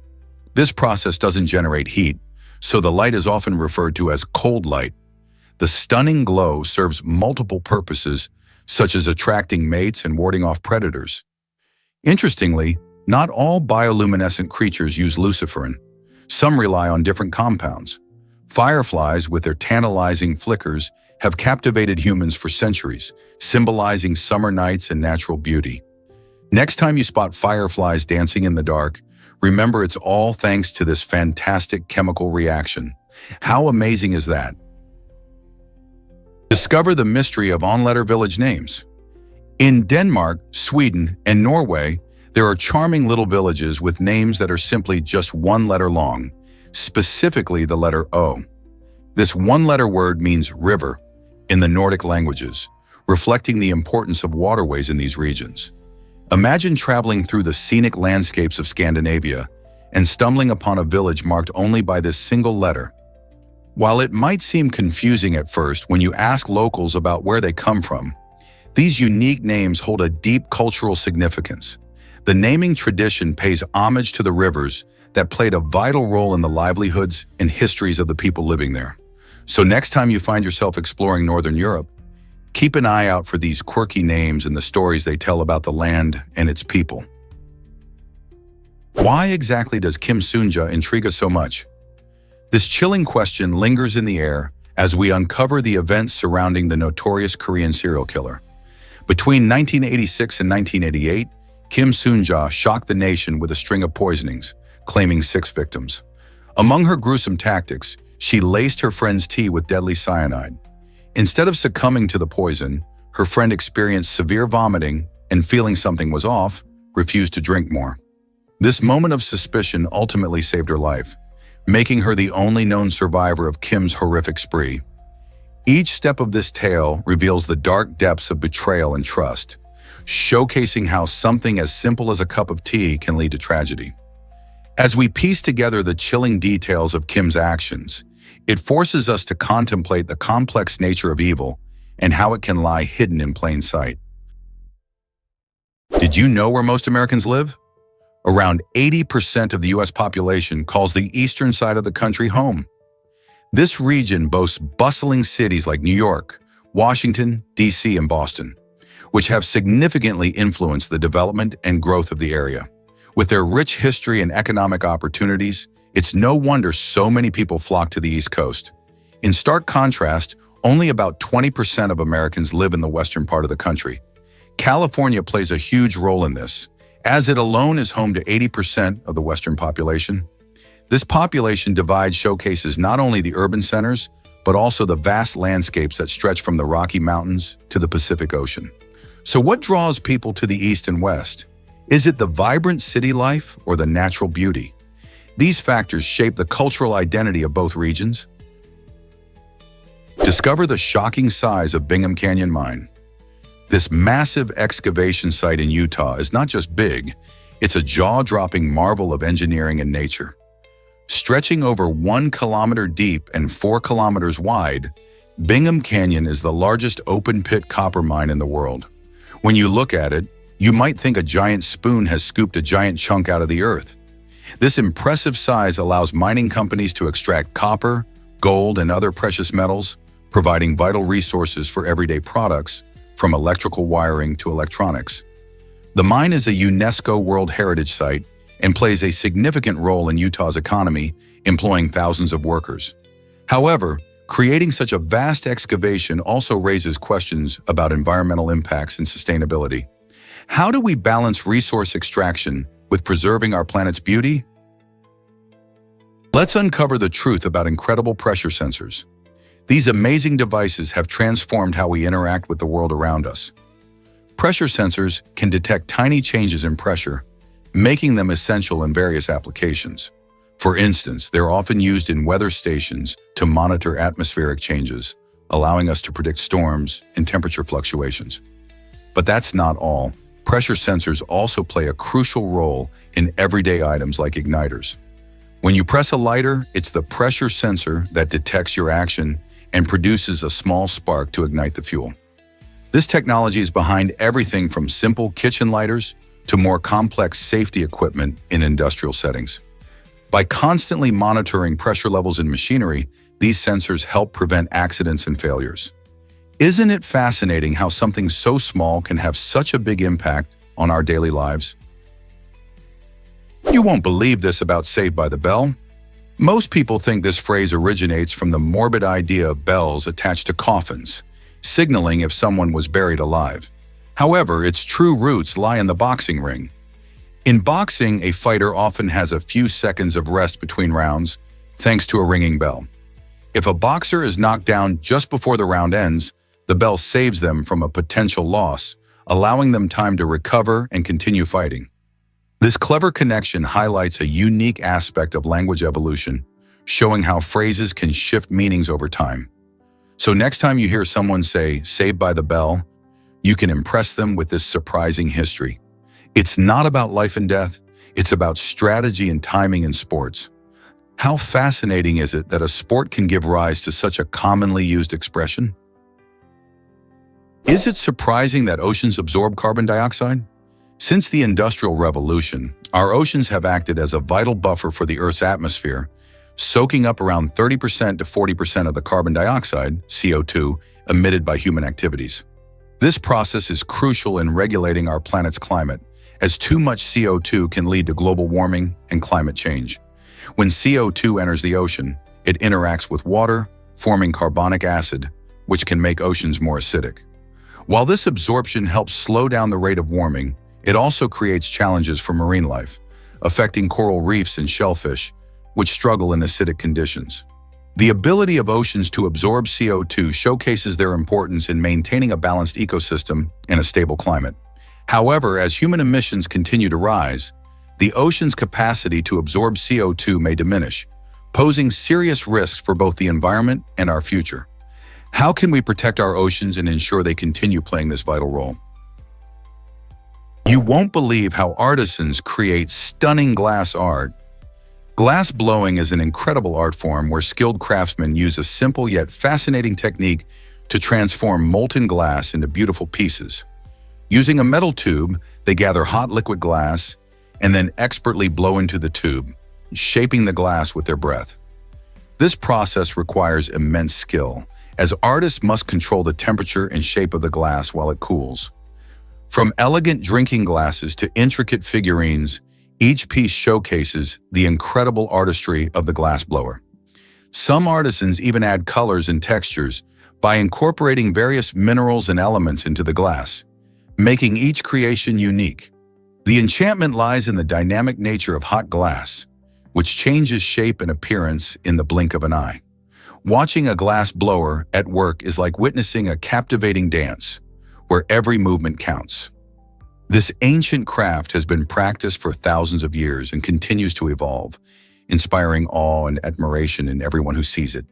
This process doesn't generate heat, so the light is often referred to as cold light. The stunning glow serves multiple purposes, such as attracting mates and warding off predators. Interestingly, not all bioluminescent creatures use luciferin. Some rely on different compounds. Fireflies, with their tantalizing flickers, have captivated humans for centuries, symbolizing summer nights and natural beauty. Next time you spot fireflies dancing in the dark, remember it's all thanks to this fantastic chemical reaction. How amazing is that? Discover the mystery of on-letter village names. In Denmark, Sweden, and Norway, there are charming little villages with names that are simply just one letter long, specifically the letter O. This one-letter word means river in the Nordic languages, reflecting the importance of waterways in these regions. Imagine traveling through the scenic landscapes of Scandinavia and stumbling upon a village marked only by this single letter. While it might seem confusing at first when you ask locals about where they come from, these unique names hold a deep cultural significance. The naming tradition pays homage to the rivers that played a vital role in the livelihoods and histories of the people living there. So next time you find yourself exploring Northern Europe, keep an eye out for these quirky names and the stories they tell about the land and its people. Why exactly does Kim Sunja intrigue us so much? This chilling question lingers in the air as we uncover the events surrounding the notorious Korean serial killer. Between 1986 and 1988, Kim Sunja shocked the nation with a string of poisonings, claiming 6 victims. Among her gruesome tactics, she laced her friend's tea with deadly cyanide. Instead of succumbing to the poison, her friend experienced severe vomiting and, feeling something was off, refused to drink more. This moment of suspicion ultimately saved her life, making her the only known survivor of Kim's horrific spree. Each step of this tale reveals the dark depths of betrayal and trust, showcasing how something as simple as a cup of tea can lead to tragedy. As we piece together the chilling details of Kim's actions, it forces us to contemplate the complex nature of evil and how it can lie hidden in plain sight. Did you know where most Americans live? Around 80% of the U.S. population calls the eastern side of the country home. This region boasts bustling cities like New York, Washington, D.C., and Boston, which have significantly influenced the development and growth of the area. With their rich history and economic opportunities, it's no wonder so many people flock to the East Coast. In stark contrast, only about 20% of Americans live in the western part of the country. California plays a huge role in this, as it alone is home to 80% of the western population. This population divide showcases not only the urban centers, but also the vast landscapes that stretch from the Rocky Mountains to the Pacific Ocean. So what draws people to the East and West? Is it the vibrant city life or the natural beauty? These factors shape the cultural identity of both regions. Discover the shocking size of Bingham Canyon Mine. This massive excavation site in Utah is not just big, it's a jaw-dropping marvel of engineering and nature. Stretching over 1 kilometer deep and 4 kilometers wide, Bingham Canyon is the largest open-pit copper mine in the world. When you look at it, you might think a giant spoon has scooped a giant chunk out of the earth. This impressive size allows mining companies to extract copper, gold, and other precious metals, providing vital resources for everyday products, from electrical wiring to electronics. The mine is a UNESCO World Heritage Site and plays a significant role in Utah's economy, employing thousands of workers. However, creating such a vast excavation also raises questions about environmental impacts and sustainability. How do we balance resource extraction with preserving our planet's beauty? Let's uncover the truth about incredible pressure sensors. These amazing devices have transformed how we interact with the world around us. Pressure sensors can detect tiny changes in pressure, making them essential in various applications. For instance, they're often used in weather stations to monitor atmospheric changes, allowing us to predict storms and temperature fluctuations. But that's not all. Pressure sensors also play a crucial role in everyday items like igniters. When you press a lighter, it's the pressure sensor that detects your action and produces a small spark to ignite the fuel. This technology is behind everything from simple kitchen lighters to more complex safety equipment in industrial settings. By constantly monitoring pressure levels in machinery, these sensors help prevent accidents and failures. Isn't it fascinating how something so small can have such a big impact on our daily lives? You won't believe this about Saved by the Bell. Most people think this phrase originates from the morbid idea of bells attached to coffins, signaling if someone was buried alive. However, its true roots lie in the boxing ring. In boxing, a fighter often has a few seconds of rest between rounds, thanks to a ringing bell. If a boxer is knocked down just before the round ends, the bell saves them from a potential loss, allowing them time to recover and continue fighting. This clever connection highlights a unique aspect of language evolution, showing how phrases can shift meanings over time. So next time you hear someone say, "Saved by the Bell," you can impress them with this surprising history. It's not about life and death, it's about strategy and timing in sports. How fascinating is it that a sport can give rise to such a commonly used expression? Is it surprising that oceans absorb carbon dioxide? Since the Industrial Revolution, our oceans have acted as a vital buffer for the Earth's atmosphere, soaking up around 30% to 40% of the carbon dioxide, CO2, emitted by human activities. This process is crucial in regulating our planet's climate, as too much CO2 can lead to global warming and climate change. When CO2 enters the ocean, it interacts with water, forming carbonic acid, which can make oceans more acidic. While this absorption helps slow down the rate of warming, it also creates challenges for marine life, affecting coral reefs and shellfish, which struggle in acidic conditions. The ability of oceans to absorb CO2 showcases their importance in maintaining a balanced ecosystem and a stable climate. However, as human emissions continue to rise, the ocean's capacity to absorb CO2 may diminish, posing serious risks for both the environment and our future. How can we protect our oceans and ensure they continue playing this vital role? You won't believe how artisans create stunning glass art. Glass blowing is an incredible art form where skilled craftsmen use a simple yet fascinating technique to transform molten glass into beautiful pieces. Using a metal tube, they gather hot liquid glass and then expertly blow into the tube, shaping the glass with their breath. This process requires immense skill, as artists must control the temperature and shape of the glass while it cools. From elegant drinking glasses to intricate figurines, each piece showcases the incredible artistry of the glassblower. Some artisans even add colors and textures by incorporating various minerals and elements into the glass, making each creation unique. The enchantment lies in the dynamic nature of hot glass, which changes shape and appearance in the blink of an eye. Watching a glass blower at work is like witnessing a captivating dance, where every movement counts. This ancient craft has been practiced for thousands of years and continues to evolve, inspiring awe and admiration in everyone who sees it.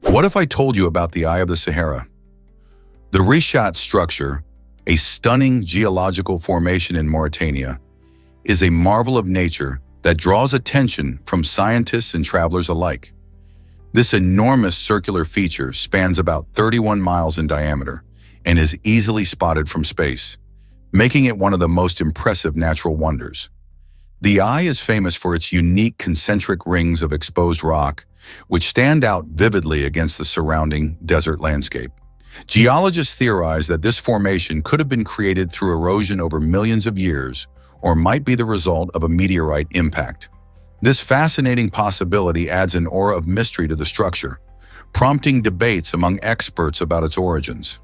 What if I told you about the Eye of the Sahara? The Richat structure, a stunning geological formation in Mauritania, is a marvel of nature that draws attention from scientists and travelers alike. This enormous circular feature spans about 31 miles in diameter and is easily spotted from space, making it one of the most impressive natural wonders. The Eye is famous for its unique concentric rings of exposed rock, which stand out vividly against the surrounding desert landscape. Geologists theorize that this formation could have been created through erosion over millions of years, or might be the result of a meteorite impact. This fascinating possibility adds an aura of mystery to the structure, prompting debates among experts about its origins.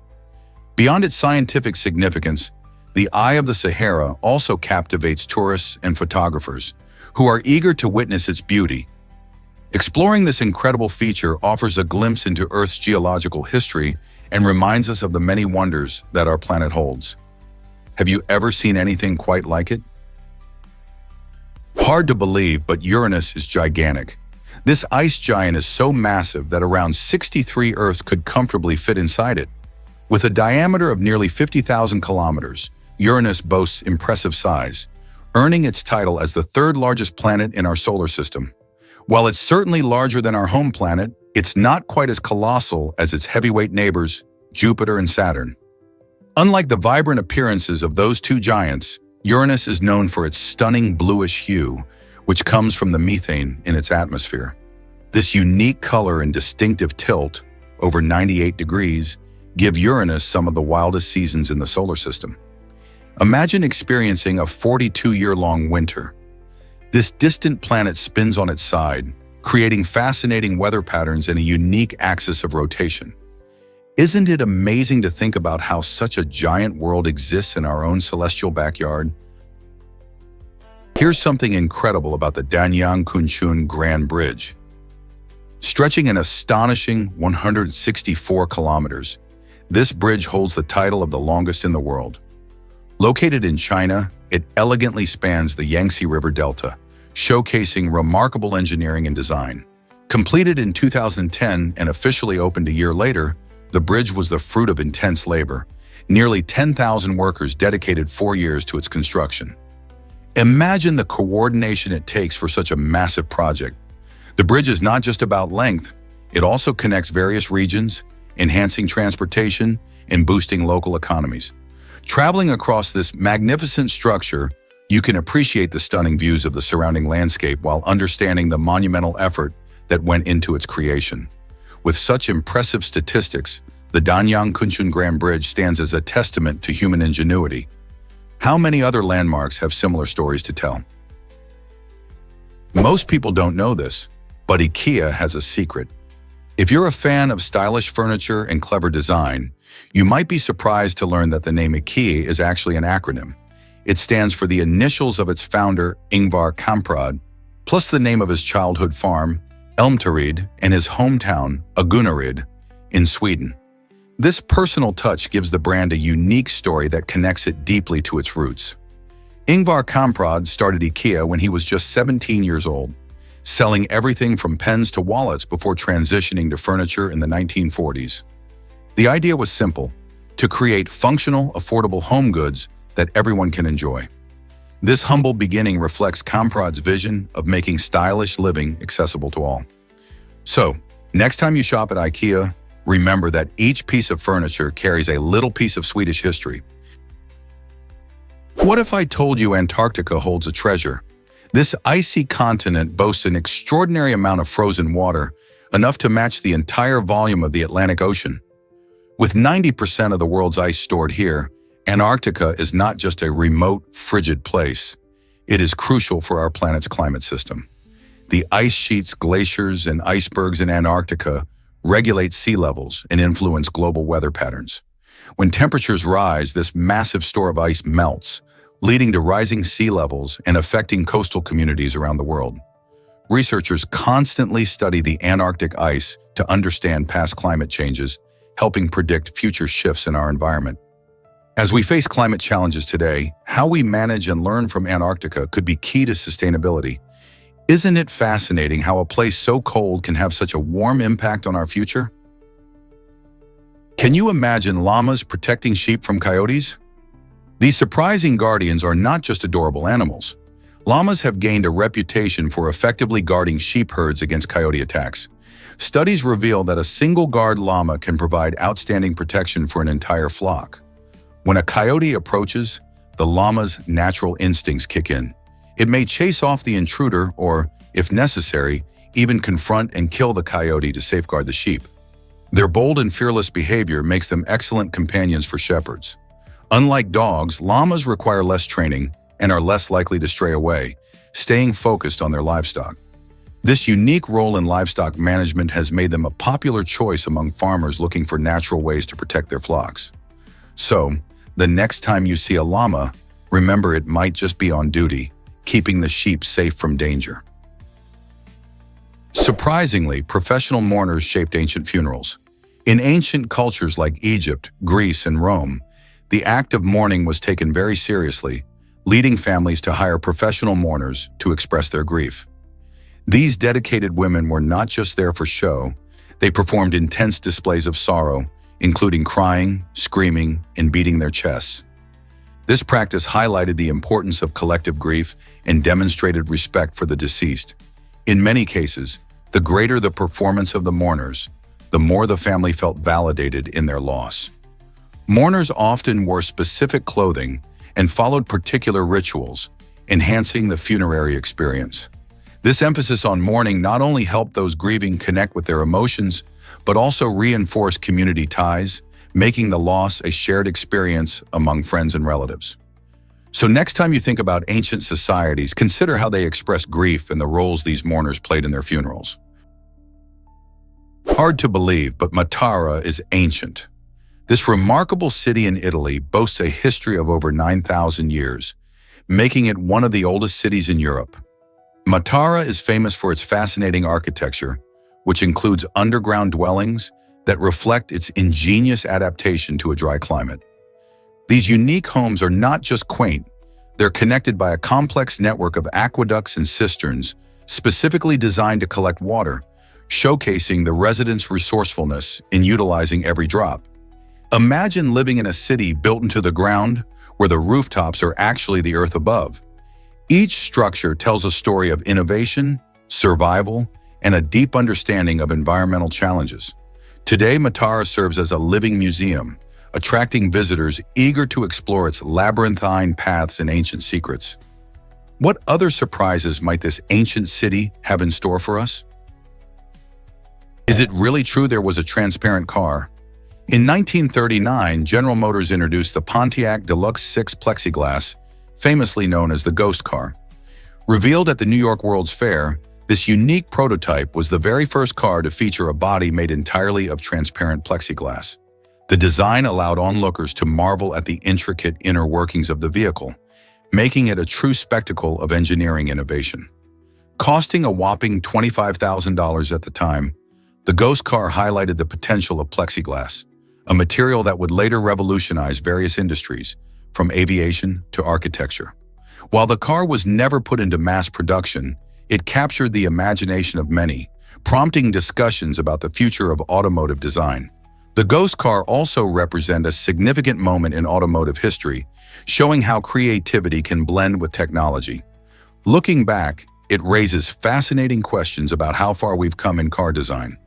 Beyond its scientific significance, the Eye of the Sahara also captivates tourists and photographers, who are eager to witness its beauty. Exploring this incredible feature offers a glimpse into Earth's geological history and reminds us of the many wonders that our planet holds. Have you ever seen anything quite like it? Hard to believe, but Uranus is gigantic. This ice giant is so massive that around 63 Earths could comfortably fit inside it. With a diameter of nearly 50,000 kilometers, Uranus boasts impressive size, earning its title as the third largest planet in our solar system. While it's certainly larger than our home planet, it's not quite as colossal as its heavyweight neighbors, Jupiter and Saturn. Unlike the vibrant appearances of those two giants, Uranus is known for its stunning bluish hue, which comes from the methane in its atmosphere. This unique color and distinctive tilt, over 98 degrees, give Uranus some of the wildest seasons in the solar system. Imagine experiencing a 42-year-long winter. This distant planet spins on its side, creating fascinating weather patterns and a unique axis of rotation. Isn't it amazing to think about how such a giant world exists in our own celestial backyard? Here's something incredible about the Danyang Kunchun Grand Bridge. Stretching an astonishing 164 kilometers, this bridge holds the title of the longest in the world. Located in China, it elegantly spans the Yangtze River Delta, showcasing remarkable engineering and design. Completed in 2010 and officially opened a year later, the bridge was the fruit of intense labor. Nearly 10,000 workers dedicated 4 years to its construction. Imagine the coordination it takes for such a massive project. The bridge is not just about length, it also connects various regions, enhancing transportation and boosting local economies. Traveling across this magnificent structure, you can appreciate the stunning views of the surrounding landscape while understanding the monumental effort that went into its creation. With such impressive statistics, the Danyang Kunchun Grand Bridge stands as a testament to human ingenuity. How many other landmarks have similar stories to tell? Most people don't know this, but IKEA has a secret. If you're a fan of stylish furniture and clever design, you might be surprised to learn that the name IKEA is actually an acronym. It stands for the initials of its founder, Ingvar Kamprad, plus the name of his childhood farm, Elmtaryd, and his hometown, Agunnaryd, in Sweden. This personal touch gives the brand a unique story that connects it deeply to its roots. Ingvar Kamprad started IKEA when he was just 17 years old, selling everything from pens to wallets before transitioning to furniture in the 1940s. The idea was simple: to create functional, affordable home goods that everyone can enjoy. This humble beginning reflects Kamprad's vision of making stylish living accessible to all. So, next time you shop at IKEA, remember that each piece of furniture carries a little piece of Swedish history. What if I told you Antarctica holds a treasure? This icy continent boasts an extraordinary amount of frozen water, enough to match the entire volume of the Atlantic Ocean. With 90% of the world's ice stored here, Antarctica is not just a remote, frigid place. It is crucial for our planet's climate system. The ice sheets, glaciers, and icebergs in Antarctica regulate sea levels and influence global weather patterns. When temperatures rise, this massive store of ice melts, leading to rising sea levels and affecting coastal communities around the world. Researchers constantly study the Antarctic ice to understand past climate changes, helping predict future shifts in our environment. As we face climate challenges today, how we manage and learn from Antarctica could be key to sustainability. Isn't it fascinating how a place so cold can have such a warm impact on our future? Can you imagine llamas protecting sheep from coyotes? These surprising guardians are not just adorable animals. Llamas have gained a reputation for effectively guarding sheep herds against coyote attacks. Studies reveal that a single guard llama can provide outstanding protection for an entire flock. When a coyote approaches, the llama's natural instincts kick in. It may chase off the intruder or, if necessary, even confront and kill the coyote to safeguard the sheep. Their bold and fearless behavior makes them excellent companions for shepherds. Unlike dogs, llamas require less training and are less likely to stray away, staying focused on their livestock. This unique role in livestock management has made them a popular choice among farmers looking for natural ways to protect their flocks. So, the next time you see a llama, remember it might just be on duty, keeping the sheep safe from danger. Surprisingly, professional mourners shaped ancient funerals. In ancient cultures like Egypt, Greece, and Rome, the act of mourning was taken very seriously, leading families to hire professional mourners to express their grief. These dedicated women were not just there for show, they performed intense displays of sorrow, including crying, screaming, and beating their chests. This practice highlighted the importance of collective grief and demonstrated respect for the deceased. In many cases, the greater the performance of the mourners, the more the family felt validated in their loss. Mourners often wore specific clothing and followed particular rituals, enhancing the funerary experience. This emphasis on mourning not only helped those grieving connect with their emotions, but also reinforced community ties, making the loss a shared experience among friends and relatives. So next time you think about ancient societies, consider how they expressed grief and the roles these mourners played in their funerals. Hard to believe, but Matara is ancient. This remarkable city in Italy boasts a history of over 9,000 years, making it one of the oldest cities in Europe. Matara is famous for its fascinating architecture, which includes underground dwellings that reflect its ingenious adaptation to a dry climate. These unique homes are not just quaint, they're connected by a complex network of aqueducts and cisterns specifically designed to collect water, showcasing the residents' resourcefulness in utilizing every drop. Imagine living in a city built into the ground where the rooftops are actually the earth above. Each structure tells a story of innovation, survival, and a deep understanding of environmental challenges. Today, Matara serves as a living museum, attracting visitors eager to explore its labyrinthine paths and ancient secrets. What other surprises might this ancient city have in store for us? Is it really true there was a transparent car? In 1939, General Motors introduced the Pontiac Deluxe 6 plexiglass, famously known as the Ghost Car. Revealed at the New York World's Fair, this unique prototype was the very first car to feature a body made entirely of transparent plexiglass. The design allowed onlookers to marvel at the intricate inner workings of the vehicle, making it a true spectacle of engineering innovation. Costing a whopping $25,000 at the time, the Ghost Car highlighted the potential of plexiglass, a material that would later revolutionize various industries, from aviation to architecture. While the car was never put into mass production, it captured the imagination of many, prompting discussions about the future of automotive design. The Ghost Car also represents a significant moment in automotive history, showing how creativity can blend with technology. Looking back, it raises fascinating questions about how far we've come in car design.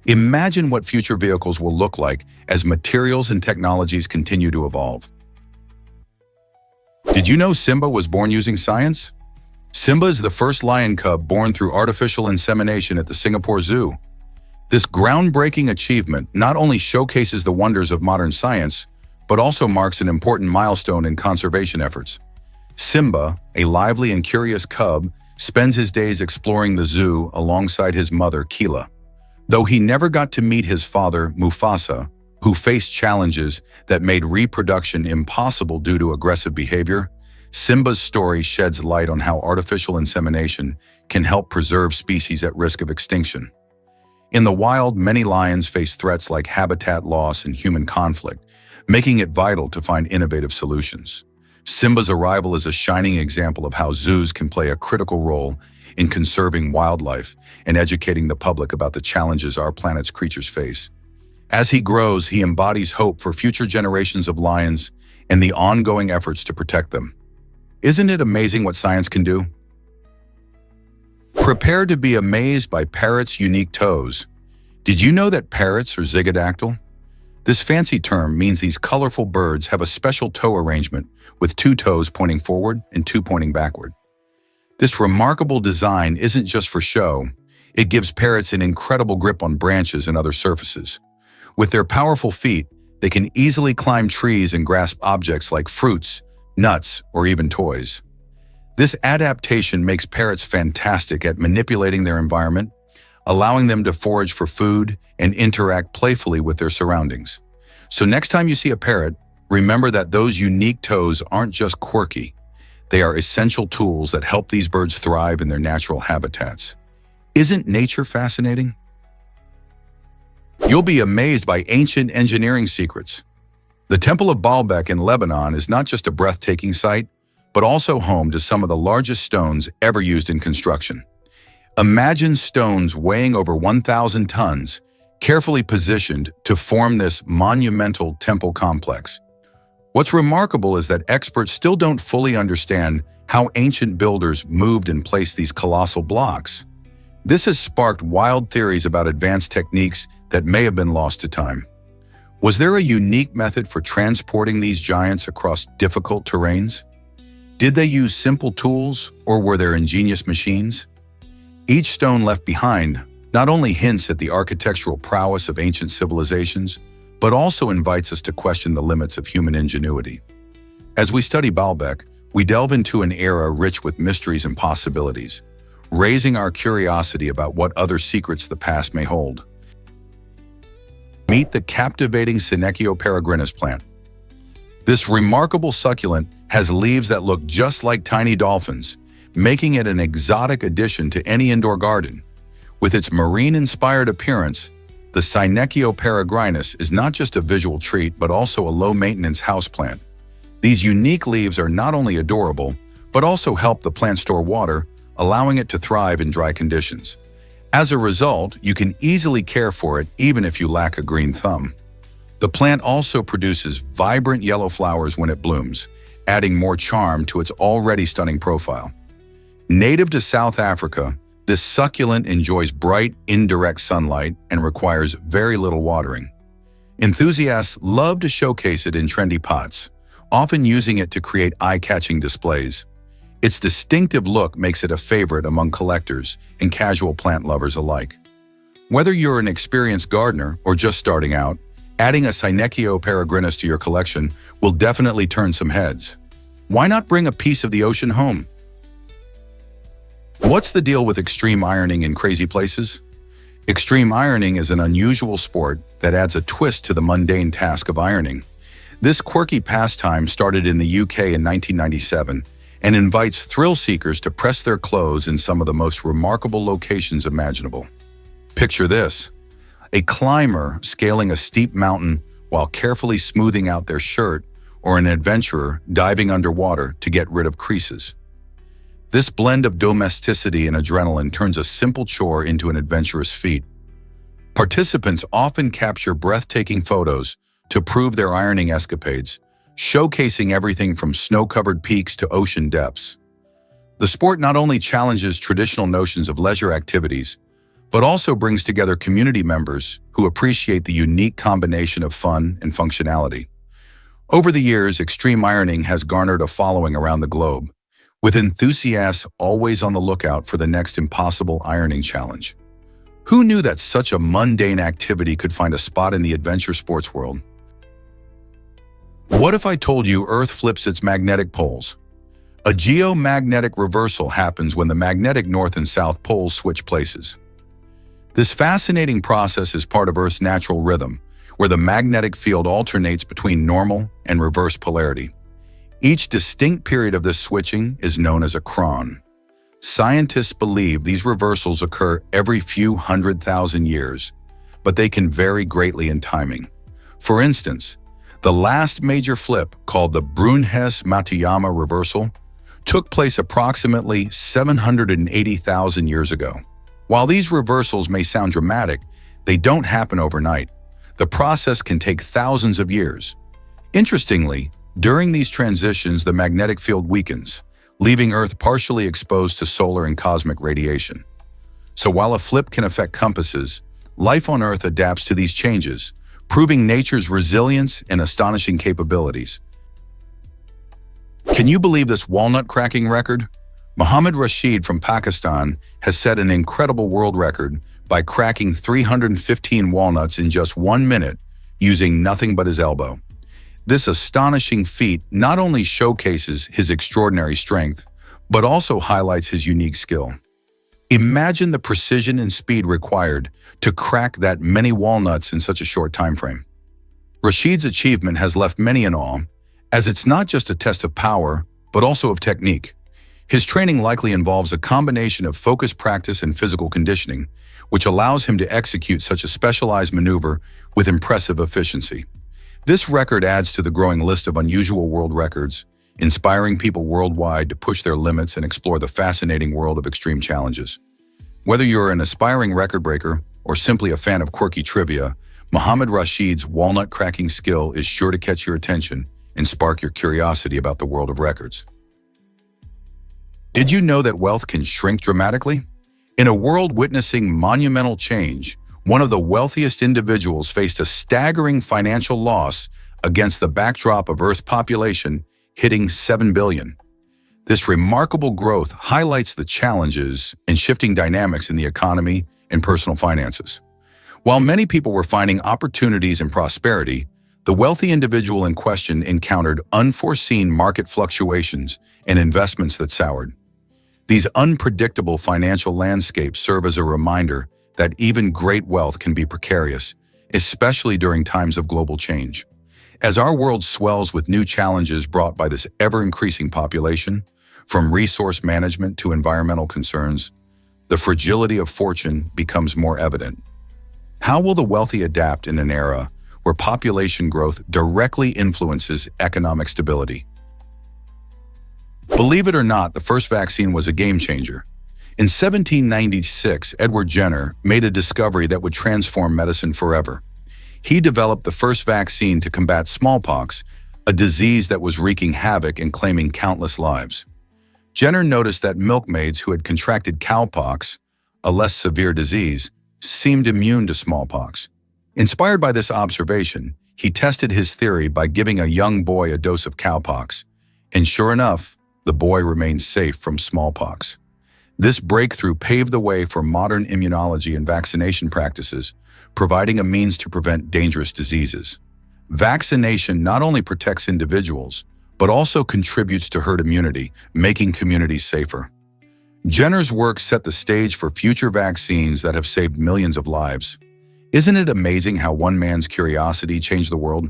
Imagine what future vehicles will look like as materials and technologies continue to evolve. Did you know Simba was born using science? Simba is the first lion cub born through artificial insemination at the Singapore Zoo. This groundbreaking achievement not only showcases the wonders of modern science, but also marks an important milestone in conservation efforts. Simba, a lively and curious cub, spends his days exploring the zoo alongside his mother, Keela. Though he never got to meet his father, Mufasa, who faced challenges that made reproduction impossible due to aggressive behavior, Simba's story sheds light on how artificial insemination can help preserve species at risk of extinction. In the wild, many lions face threats like habitat loss and human conflict, making it vital to find innovative solutions. Simba's arrival is a shining example of how zoos can play a critical role in conserving wildlife and educating the public about the challenges our planet's creatures face. As he grows, he embodies hope for future generations of lions and the ongoing efforts to protect them. Isn't it amazing what science can do? Prepare to be amazed by parrots' unique toes. Did you know that parrots are zygodactyl? This fancy term means these colorful birds have a special toe arrangement with 2 toes pointing forward and 2 pointing backward. This remarkable design isn't just for show, it gives parrots an incredible grip on branches and other surfaces. With their powerful feet, they can easily climb trees and grasp objects like fruits, nuts, or even toys. This adaptation makes parrots fantastic at manipulating their environment, allowing them to forage for food and interact playfully with their surroundings. So next time you see a parrot, remember that those unique toes aren't just quirky. They are essential tools that help these birds thrive in their natural habitats. Isn't nature fascinating? You'll be amazed by ancient engineering secrets. The Temple of Baalbek in Lebanon is not just a breathtaking sight, but also home to some of the largest stones ever used in construction. Imagine stones weighing over 1,000 tons, carefully positioned to form this monumental temple complex. What's remarkable is that experts still don't fully understand how ancient builders moved and placed these colossal blocks. This has sparked wild theories about advanced techniques that may have been lost to time. Was there a unique method for transporting these giants across difficult terrains? Did they use simple tools, or were there ingenious machines? Each stone left behind not only hints at the architectural prowess of ancient civilizations, but also invites us to question the limits of human ingenuity. As we study Baalbek, we delve into an era rich with mysteries and possibilities, raising our curiosity about what other secrets the past may hold. Meet the captivating Senecio peregrinus plant. This remarkable succulent has leaves that look just like tiny dolphins, making it an exotic addition to any indoor garden. With its marine-inspired appearance, the Senecio peregrinus is not just a visual treat but also a low-maintenance houseplant. These unique leaves are not only adorable, but also help the plant store water, allowing it to thrive in dry conditions. As a result, you can easily care for it even if you lack a green thumb. The plant also produces vibrant yellow flowers when it blooms, adding more charm to its already stunning profile. Native to South Africa, this succulent enjoys bright, indirect sunlight and requires very little watering. Enthusiasts love to showcase it in trendy pots, often using it to create eye-catching displays. Its distinctive look makes it a favorite among collectors and casual plant lovers alike. Whether you're an experienced gardener or just starting out, adding a Senecio peregrinus to your collection will definitely turn some heads. Why not bring a piece of the ocean home? What's the deal with extreme ironing in crazy places? Extreme ironing is an unusual sport that adds a twist to the mundane task of ironing. This quirky pastime started in the UK in 1997 and invites thrill-seekers to press their clothes in some of the most remarkable locations imaginable. Picture this: a climber scaling a steep mountain while carefully smoothing out their shirt, or an adventurer diving underwater to get rid of creases. This blend of domesticity and adrenaline turns a simple chore into an adventurous feat. Participants often capture breathtaking photos to prove their ironing escapades, showcasing everything from snow-covered peaks to ocean depths. The sport not only challenges traditional notions of leisure activities, but also brings together community members who appreciate the unique combination of fun and functionality. Over the years, extreme ironing has garnered a following around the globe, with enthusiasts always on the lookout for the next impossible ironing challenge. Who knew that such a mundane activity could find a spot in the adventure sports world? What if I told you Earth flips its magnetic poles? A geomagnetic reversal happens when the magnetic north and south poles switch places. This fascinating process is part of Earth's natural rhythm, where the magnetic field alternates between normal and reverse polarity. Each distinct period of this switching is known as a chron. Scientists believe these reversals occur every few 100,000 years, but they can vary greatly in timing. For instance, the last major flip, called the Brunhes-Matuyama reversal, took place approximately 780,000 years ago. While these reversals may sound dramatic, they don't happen overnight. The process can take thousands of years. Interestingly, during these transitions, the magnetic field weakens, leaving Earth partially exposed to solar and cosmic radiation. So while a flip can affect compasses, life on Earth adapts to these changes, proving nature's resilience and astonishing capabilities. Can you believe this walnut cracking record? Mohammed Rashid from Pakistan has set an incredible world record by cracking 315 walnuts in just 1 minute using nothing but his elbow. This astonishing feat not only showcases his extraordinary strength, but also highlights his unique skill. Imagine the precision and speed required to crack that many walnuts in such a short time frame. Rashid's achievement has left many in awe, as it's not just a test of power, but also of technique. His training likely involves a combination of focused practice and physical conditioning, which allows him to execute such a specialized maneuver with impressive efficiency. This record adds to the growing list of unusual world records, inspiring people worldwide to push their limits and explore the fascinating world of extreme challenges. Whether you're an aspiring record breaker or simply a fan of quirky trivia, Mohammed Rashid's walnut-cracking skill is sure to catch your attention and spark your curiosity about the world of records. Did you know that wealth can shrink dramatically? In a world witnessing monumental change, one of the wealthiest individuals faced a staggering financial loss against the backdrop of Earth's population hitting 7 billion. This remarkable growth highlights the challenges and shifting dynamics in the economy and personal finances. While many people were finding opportunities and prosperity, the wealthy individual in question encountered unforeseen market fluctuations and investments that soured. These unpredictable financial landscapes serve as a reminder that even great wealth can be precarious, especially during times of global change. As our world swells with new challenges brought by this ever-increasing population, from resource management to environmental concerns, the fragility of fortune becomes more evident. How will the wealthy adapt in an era where population growth directly influences economic stability? Believe it or not, the first vaccine was a game changer. In 1796, Edward Jenner made a discovery that would transform medicine forever. He developed the first vaccine to combat smallpox, a disease that was wreaking havoc and claiming countless lives. Jenner noticed that milkmaids who had contracted cowpox, a less severe disease, seemed immune to smallpox. Inspired by this observation, he tested his theory by giving a young boy a dose of cowpox, and sure enough, the boy remained safe from smallpox. This breakthrough paved the way for modern immunology and vaccination practices, providing a means to prevent dangerous diseases. Vaccination not only protects individuals, but also contributes to herd immunity, making communities safer. Jenner's work set the stage for future vaccines that have saved millions of lives. Isn't it amazing how one man's curiosity changed the world?